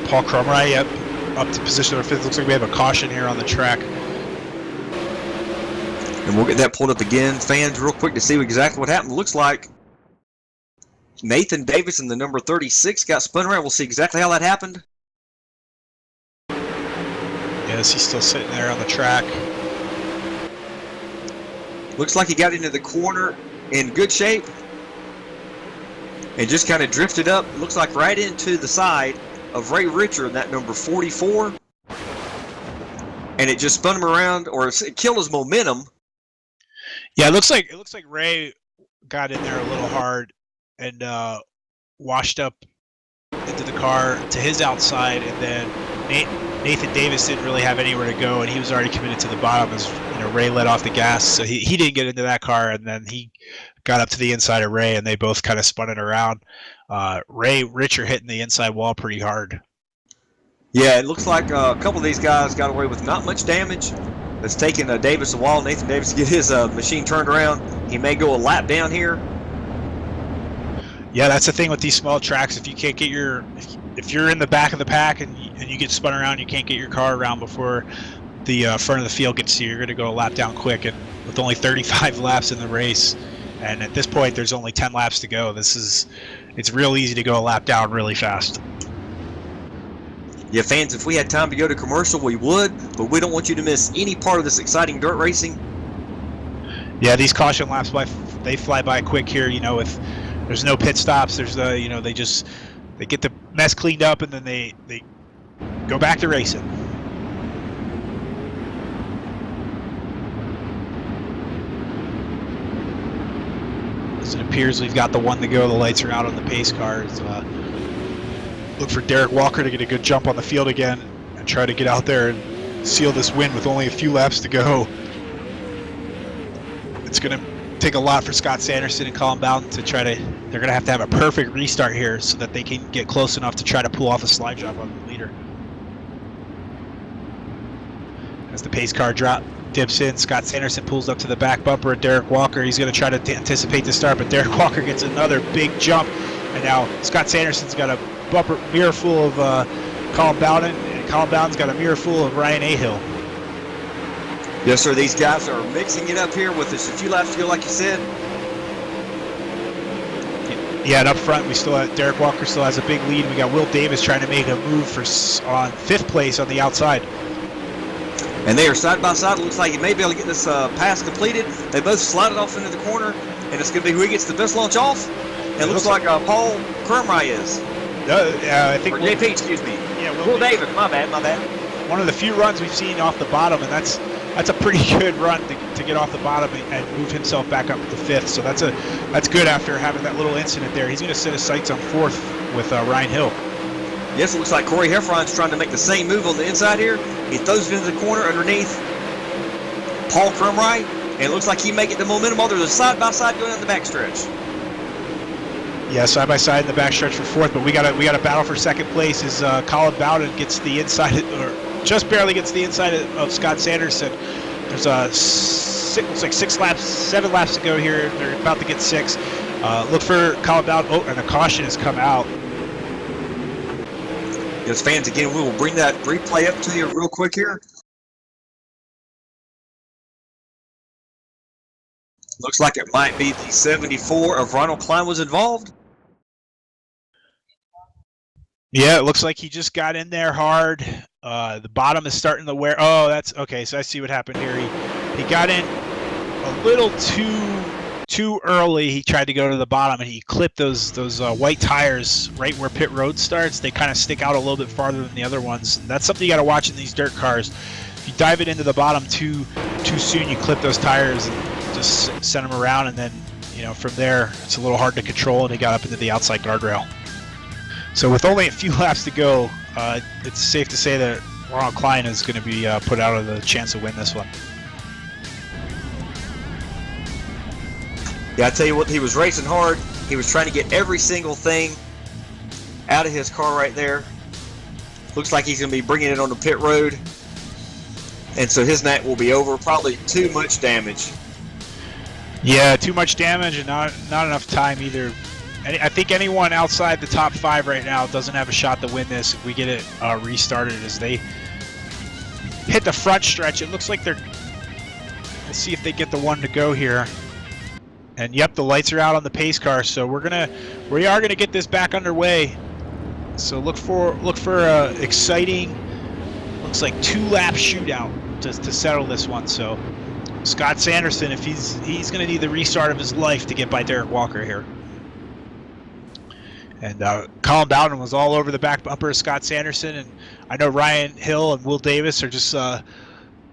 Speaker 4: Paul Crumrine, yep, up to position number 5th. Looks like we have a caution here on the track.
Speaker 3: And we'll get that pulled up again, fans, real quick to see exactly what happened. Looks like Nathan Davis in the number 36 got spun around. We'll see exactly how that happened.
Speaker 4: Yes, he's still sitting there on the track.
Speaker 3: Looks like he got into the corner in good shape and just kind of drifted up. Looks like right into the side of Ray Richer in that number 44. And it just spun him around, or it killed his momentum.
Speaker 4: Yeah, it looks like Ray got in there a little hard and washed up into the car to his outside, and then Nathan Davis didn't really have anywhere to go, and he was already committed to the bottom as Ray let off the gas, so he didn't get into that car, and then he got up to the inside of Ray, and they both kind of spun it around. Ray Richer hitting the inside wall pretty hard.
Speaker 3: Yeah, it looks like a couple of these guys got away with not much damage. It's taken Davis a while, Nathan Davis, to get his machine turned around. He may go a lap down here.
Speaker 4: Yeah, that's the thing with these small tracks. If you can't get if you're in the back of the pack and you get spun around, you can't get your car around before the front of the field gets to you. You're going to go a lap down quick, and with only 35 laps in the race, and at this point there's only 10 laps to go. It's real easy to go a lap down really fast.
Speaker 3: Yeah, fans, if we had time to go to commercial, we would, but we don't want you to miss any part of this exciting dirt racing.
Speaker 4: Yeah, these caution laps they fly by quick here. If there's no pit stops, there's they get the mess cleaned up, and then they go back to racing. As it appears we've got the one to go. The lights are out on the pace cars. Look for Derek Walker to get a good jump on the field again. and try to get out there and seal this win with only a few laps to go. It's going to take a lot for Scott Sanderson and Colin Bowden to try to, they're going to have a perfect restart here so that they can get close enough to try to pull off a slide job on the leader. As the pace car dips in, Scott Sanderson pulls up to the back bumper of Derek Walker. He's going to try to anticipate the start, but Derek Walker gets another big jump. And now Scott Sanderson's got a bumper mirror full of Colin Bowden, and Colin Bowden's got a mirror full of Ryan Ahill.
Speaker 3: Yes, sir. These guys are mixing it up here with just a few laps to go, like you said.
Speaker 4: Yeah, and up front, we still have Derek Walker still has a big lead. We got Will Davis trying to make a move on 5th place on the outside.
Speaker 3: And they are side by side. It looks like he may be able to get this pass completed. They both slide it off into the corner, and it's going to be who gets the best launch off. And it looks like Paul Crumry is.
Speaker 4: I think
Speaker 3: or JP, excuse me.
Speaker 4: Yeah,
Speaker 3: Will Davis. My bad.
Speaker 4: One of the few runs we've seen off the bottom, and that's a pretty good run to get off the bottom and move himself back up to 5th. So that's good after having that little incident there. He's going to set his sights on 4th with Ryan Hill.
Speaker 3: Yes, it looks like Corey Heffron's trying to make the same move on the inside here. He throws it into the corner underneath Paul Crumry, and it looks like he may get the momentum. There's a side-by-side going down the backstretch.
Speaker 4: Yeah, side-by-side in the backstretch for 4th, but we got a battle for 2nd place as Colin Bowden gets the inside, or just barely gets the inside of Scott Sanderson. There's looks like 7 laps to go here. They're about to get 6. Look for Colin Bowden. Oh, and a caution has come out.
Speaker 3: Yes, fans, again, we will bring that replay up to you real quick here. Looks like it might be the 74 of Ronald Klein was involved.
Speaker 4: Yeah, it looks like he just got in there hard. The bottom is starting to wear. Oh, that's okay. So I see what happened here. He got in a little too early. He tried to go to the bottom and he clipped those white tires right where pit road starts. They kind of stick out a little bit farther than the other ones. And that's something you got to watch in these dirt cars. If you dive it into the bottom too soon, you clip those tires and just send them around, and then from there it's a little hard to control. And he got up into the outside guardrail. So with only a few laps to go, it's safe to say that Ronald Klein is going to be put out of the chance to win this one.
Speaker 3: Yeah, I tell you what, he was racing hard. He was trying to get every single thing out of his car right there. Looks like he's going to be bringing it on the pit road. And so his night will be over. Probably too much damage.
Speaker 4: Yeah, too much damage and not enough time either. I think anyone outside the top 5 right now doesn't have a shot to win this if we get it restarted as they hit the front stretch. It looks like they're... Let's see if they get the one to go here. And yep, the lights are out on the pace car, so we are gonna get this back underway. So look for a exciting, looks like 2-lap shootout to settle this one. So Scott Sanderson, if he's gonna need the restart of his life to get by Derek Walker here. And Colin Bowden was all over the back bumper of Scott Sanderson, and I know Ryan Hill and Will Davis are just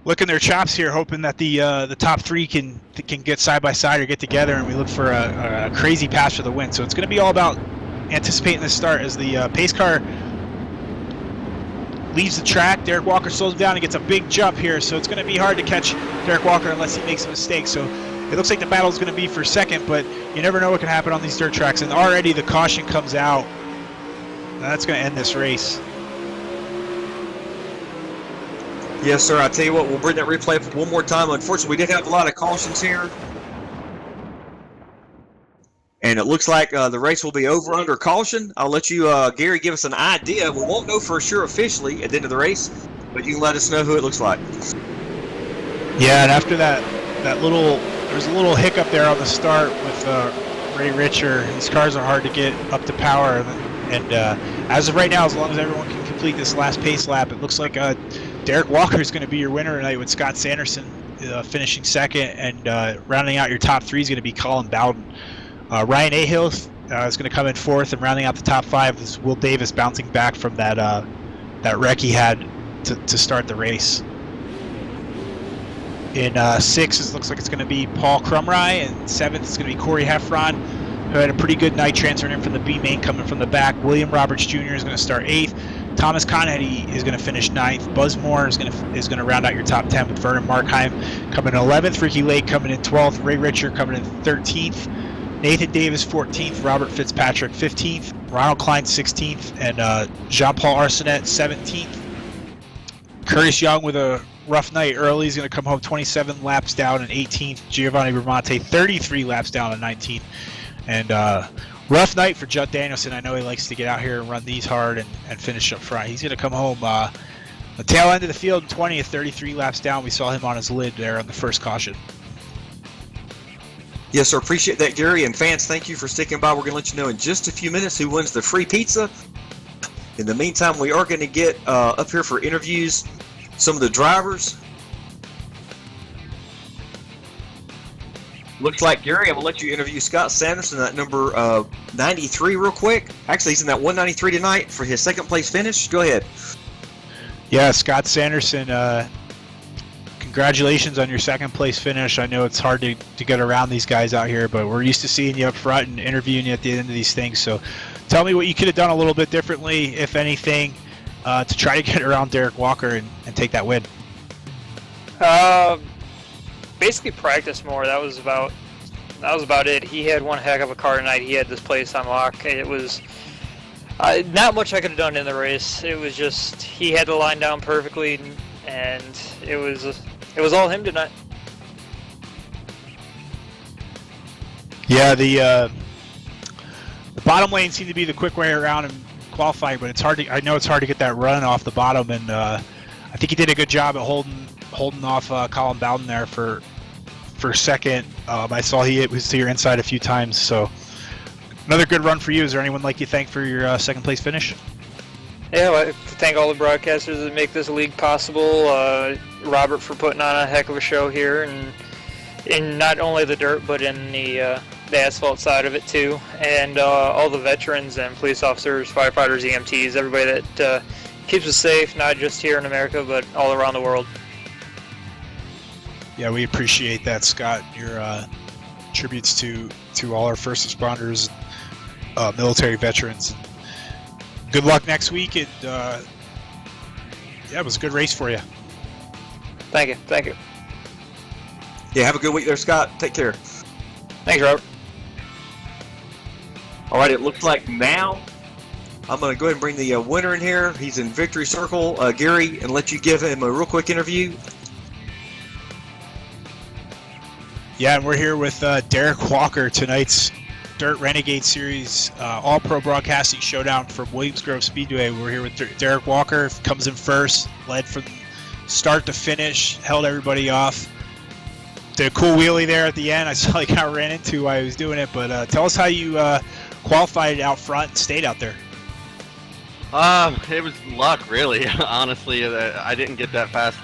Speaker 4: licking their chops here, hoping that the top 3 can get side by side or get together, and we look for a crazy pass for the win. So it's going to be all about anticipating the start as the pace car leaves the track. Derek Walker slows down and gets a big jump here, so it's going to be hard to catch Derek Walker unless he makes a mistake. So it looks like the battle is going to be for 2nd, but you never know what can happen on these dirt tracks. And already the caution comes out. That's going to end this race.
Speaker 3: Yes, sir. I tell you what, we'll bring that replay up one more time. Unfortunately, we did have a lot of cautions here. And it looks like the race will be over under caution. I'll let you, Gary, give us an idea. We won't know for sure officially at the end of the race, but you can let us know who it looks like.
Speaker 4: Yeah, and after that little, there's a little hiccup there on the start with Ray Richer. These cars are hard to get up to power. And as of right now, as long as everyone can complete this last pace lap, it looks like Derek Walker is going to be your winner tonight with Scott Sanderson finishing 2nd, and rounding out your top 3 is going to be Colin Bowden. Ryan Ahill is going to come in 4th, and rounding out the top 5 is Will Davis bouncing back from that wreck he had to start the race. In 6th, it looks like it's going to be Paul Crumry, and 7th is going to be Corey Heffron, who had a pretty good night transferring in from the B main coming from the back. William Roberts Jr. is going to start 8th. Thomas Coneheady is going to finish 9th. Buzz Moore is going to round out your top 10 with Vernon Markheim coming in 11th. Ricky Lake coming in 12th. Ray Richard coming in 13th. Nathan Davis 14th. Robert Fitzpatrick 15th. Ronald Klein 16th. And Jean-Paul Arsenet 17th. Curtis Young with a rough night early. He's going to come home 27 laps down in 18th. Giovanni Bramante 33 laps down in 19th. And rough night for Judd Danielson. I know he likes to get out here and run these hard and finish up front. He's going to come home the tail end of the field in 20th, 33 laps down. We saw him on his lid there on the first caution.
Speaker 3: Yes, sir. Appreciate that, Gary. And fans, thank you for sticking by. We're going to let you know in just a few minutes who wins the free pizza. In the meantime, we are going to get up here for interviews some of the drivers. Looks like, Gary, I'm going to let you interview Scott Sanderson, that number 93 real quick. Actually, he's in that 193 tonight for his second place finish. Go ahead.
Speaker 4: Yeah, Scott Sanderson, congratulations on your second place finish. I know it's hard to get around these guys out here, but we're used to seeing you up front and interviewing you at the end of these things. So tell me what you could have done a little bit differently, if anything, to try to get around Derek Walker and take that win.
Speaker 8: Basically practice more. That was about it. He had one heck of a car tonight. He had this place on lock. It was not much I could have done in the race. It was just he had the line down perfectly, and it was all him tonight.
Speaker 4: Yeah, the bottom lane seemed to be the quick way around in qualifying, but it's hard to. I know it's hard to get that run off the bottom, and I think he did a good job at holding off Colin Bowden there for second. I saw he was to your inside a few times, so another good run for you. Is there anyone like you thank for your second place finish?
Speaker 8: Yeah, I'd like to thank all the broadcasters that make this league possible. Robert for putting on a heck of a show here, and in not only the dirt but in the asphalt side of it too, and all the veterans and police officers, firefighters, EMTs, everybody that keeps us safe, not just here in America but all around the world.
Speaker 4: Yeah, we appreciate that, Scott. Your tributes to all our first responders, military veterans. Good luck next week, and yeah, it was a good race for you.
Speaker 8: Thank you.
Speaker 3: Yeah, have a good week there, Scott. Take care.
Speaker 8: Thanks, Robert.
Speaker 3: All right, it looks like now I'm going to go ahead and bring the winner in here. He's in victory circle, Gary, and let you give him a real quick interview.
Speaker 4: Yeah, and we're here with Derek Walker, tonight's Dirt Renegade Series All-Pro Broadcasting Showdown from Williams Grove Speedway. We're here with Derek Walker, comes in first, led from start to finish, held everybody off. Did a cool wheelie there at the end. I saw you kind of ran into while I was doing it, but tell us how you qualified out front and stayed out there.
Speaker 9: It was luck, really. Honestly, I didn't get that fast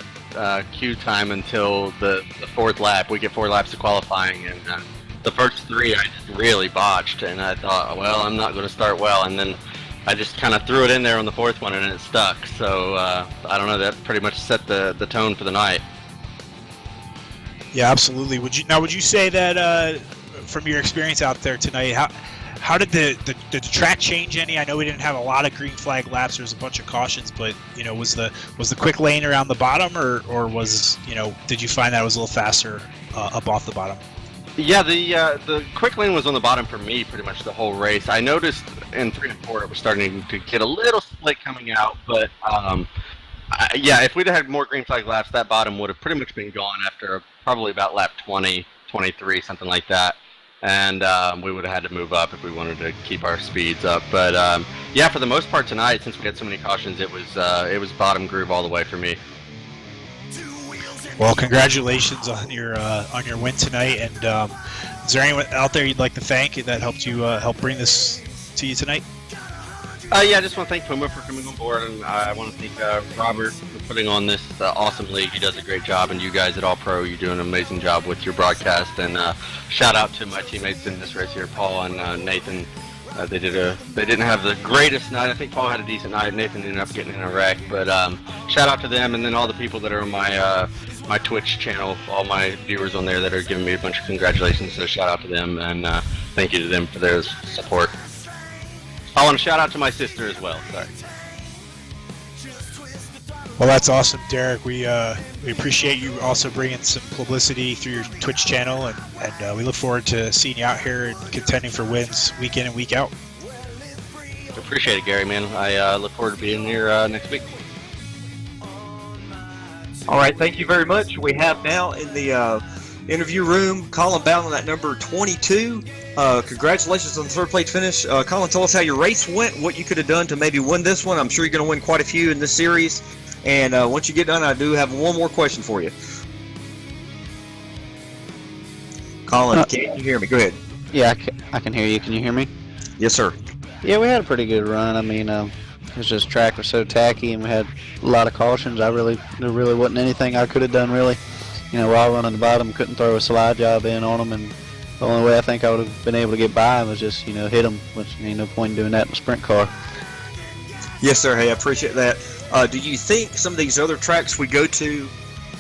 Speaker 9: queue time until the fourth lap. We get 4 laps of qualifying, and the first 3 I just really botched, and I thought, well, I'm not going to start well, and then I just kind of threw it in there on the 4th one, and it stuck. So I don't know, that pretty much set the tone for the night.
Speaker 4: Yeah, absolutely. Would you say that from your experience out there tonight, how did the track change any? I know we didn't have a lot of green flag laps. There was a bunch of cautions, but was the quick lane around the bottom, or was did you find that it was a little faster up off the bottom?
Speaker 9: Yeah, the quick lane was on the bottom for me pretty much the whole race. I noticed in 3 and 4 it was starting to get a little slick coming out, but yeah, if we'd had more green flag laps, that bottom would have pretty much been gone after probably about lap 20, 23, something like that. And we would have had to move up if we wanted to keep our speeds up. But yeah, for the most part tonight, since we had so many cautions, it was bottom groove all the way for me.
Speaker 4: Well, congratulations on your win tonight. And is there anyone out there you'd like to thank that helped you help bring this to you tonight?
Speaker 9: Yeah, I just want to thank Puma for coming on board, and I want to thank Robert for putting on this awesome league. He does a great job, and you guys at All Pro, you do an amazing job with your broadcast. And shout out to my teammates in this race here, Paul and Nathan. They didn't have the greatest night. I think Paul had a decent night. Nathan ended up getting in a wreck, but shout out to them, and then all the people that are on my Twitch channel, all my viewers on there that are giving me a bunch of congratulations. So shout out to them, and thank you to them for their support. I want to shout out to my sister as well. Sorry.
Speaker 4: Well, that's awesome, Derek. We appreciate you also bringing some publicity through your Twitch channel, and we look forward to seeing you out here and contending for wins week in and week out.
Speaker 9: Appreciate it, Gary, man. I look forward to being here next week.
Speaker 3: All right, thank you very much. We have now in the interview room Colin Bowden at number 22. Congratulations on the third place finish. Colin, tell us how your race went, what you could have done to maybe win this one. I'm sure you're going to win quite a few in this series. And once you get done, I do have one more question for you. Colin, can you hear me? Go ahead.
Speaker 10: Yeah, I can hear you. Can you hear me?
Speaker 3: Yes, sir.
Speaker 10: Yeah, we had a pretty good run. I mean, it was just track was so tacky, and we had a lot of cautions. There really wasn't anything I could have done, really. You know, while running the bottom, couldn't throw a slide job in on them, and the only way I think I would have been able to get by them was just, you know, hit them, which ain't no point in doing that in a sprint car.
Speaker 3: Yes, sir. Hey, I appreciate that. Do you think some of these other tracks we go to,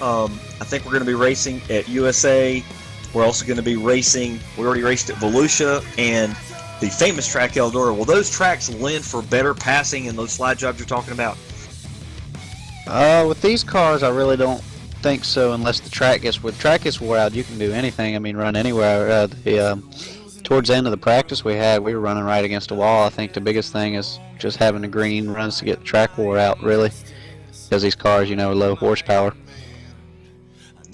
Speaker 3: I think we're going to be racing at USA. We're also going to be racing, we already raced at Volusia and the famous track Eldora. Will those tracks lend for better passing in those slide jobs you're talking about?
Speaker 10: With these cars, I really don't think so, unless the track gets wore out. You can do anything. I mean, run anywhere. Towards the end of the practice we were running right against a wall. I think the biggest thing is just having the green runs to get the track wore out, really, because these cars, you know, are low horsepower.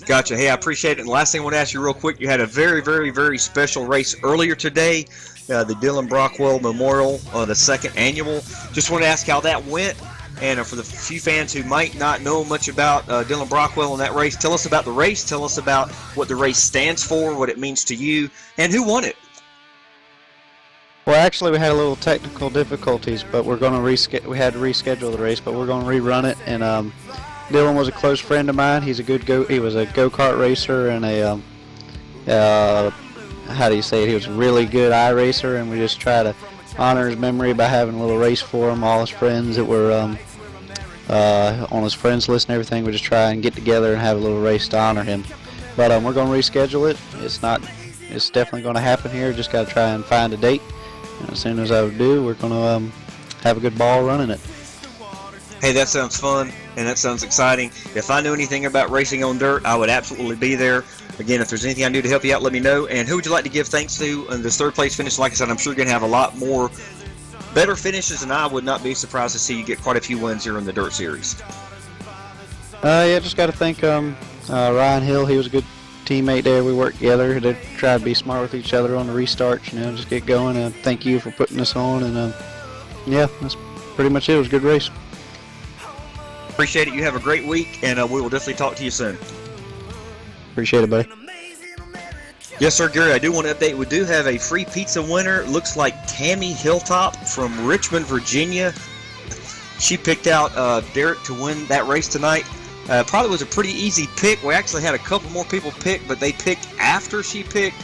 Speaker 3: Gotcha. Hey, I appreciate it. And last thing I want to ask you real quick, you had a very, very, very special race earlier today, the Dylan Brockwell Memorial, the second annual. Just want to ask how that went. And for the few fans who might not know much about Dylan Brockwell in that race, tell us about the race. Tell us about what the race stands for, what it means to you, and who won it.
Speaker 10: Well, actually, we had a little technical difficulties, but we're going to we had to reschedule the race, but we're going to rerun it. And Dylan was a close friend of mine. He was a go-kart racer and a how do you say it? He was a really good iRacer, and we just try to honor his memory by having a little race for him. All his friends that were on his friends list and everything, we just try and get together and have a little race to honor him. But we're going to reschedule it. It's definitely going to happen here. Just got to try and find a date. And as soon as I do, we're going to have a good ball running it.
Speaker 3: Hey, that sounds fun, and that sounds exciting. If I knew anything about racing on dirt, I would absolutely be there. Again, if there's anything I can do to help you out, let me know. And who would you like to give thanks to in this third place finish? Like I said, I'm sure you're going to have a lot more better finishes, and I would not be surprised to see you get quite a few wins here in the dirt series.
Speaker 10: Yeah, just got to thank Ryan Hill. He was a good teammate there. We worked together to try to be smart with each other on the restarts, you know, just get going. And thank you for putting us on. And yeah, that's pretty much it. It was a good race.
Speaker 3: Appreciate it. You have a great week, and we will definitely talk to you soon.
Speaker 10: Appreciate it, buddy.
Speaker 3: Yes, sir, Gary. I do want to update. We do have a free pizza winner. It looks like Tammy Hilltop from Richmond, Virginia. She picked out Derek to win that race tonight. Probably was a pretty easy pick. We actually had a couple more people pick, but they picked after she picked.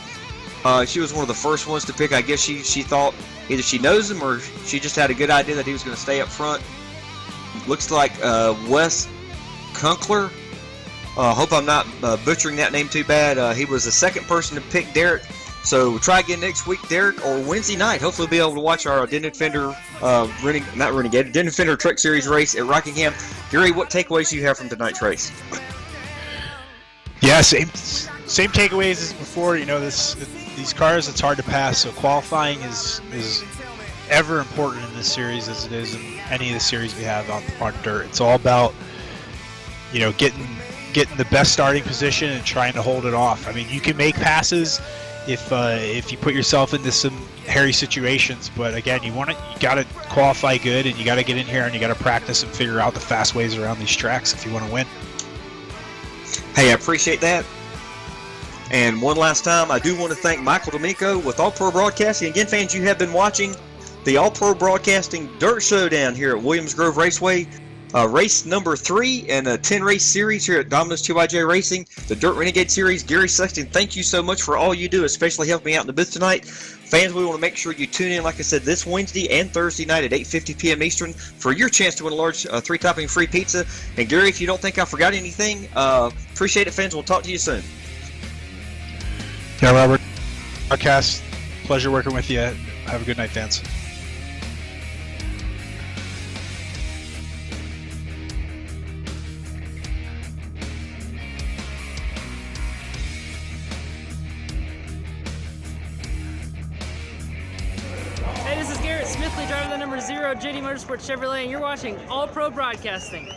Speaker 3: She was one of the first ones to pick. I guess she thought either she knows him or she just had a good idea that he was going to stay up front. Looks like Wes Kunkler. Hope I'm not butchering that name too bad. He was the second person to pick Derek. So try again next week, Derek, or Wednesday night. Hopefully we'll be able to watch our Den Defender, Den Defender Truck Series race at Rockingham. Gary, what takeaways do you have from tonight's race?
Speaker 4: Yeah, same takeaways as before. You know, these cars, it's hard to pass. So qualifying is ever important in this series as it is in any of the series we have on dirt. It's all about, you know, getting the best starting position and trying to hold it off. I mean, you can make passes if you put yourself into some hairy situations, but again, you got to qualify good, and you got to get in here and you got to practice and figure out the fast ways around these tracks if you want to win.
Speaker 3: Hey, I appreciate that. And one last time, I do want to thank Michael D'Amico with All Pro Broadcasting. Again, fans, you have been watching the All Pro Broadcasting Dirt Showdown here at Williams Grove Raceway. Race number 3 in a 10-race series here at Domino's TYJ Racing, the Dirt Renegade Series. Gary Sexton, thank you so much for all you do, especially helping me out in the booth tonight. Fans, we want to make sure you tune in, like I said, this Wednesday and Thursday night at 8:50 p.m. Eastern for your chance to win a large 3-topping free pizza. And Gary, if you don't think I forgot anything, appreciate it, fans. We'll talk to you soon.
Speaker 4: Yeah, Robert. Podcast. Pleasure working with you. Have a good night, fans.
Speaker 2: Smithley, driver the number 0 JD Motorsports Chevrolet, and you're watching All Pro Broadcasting.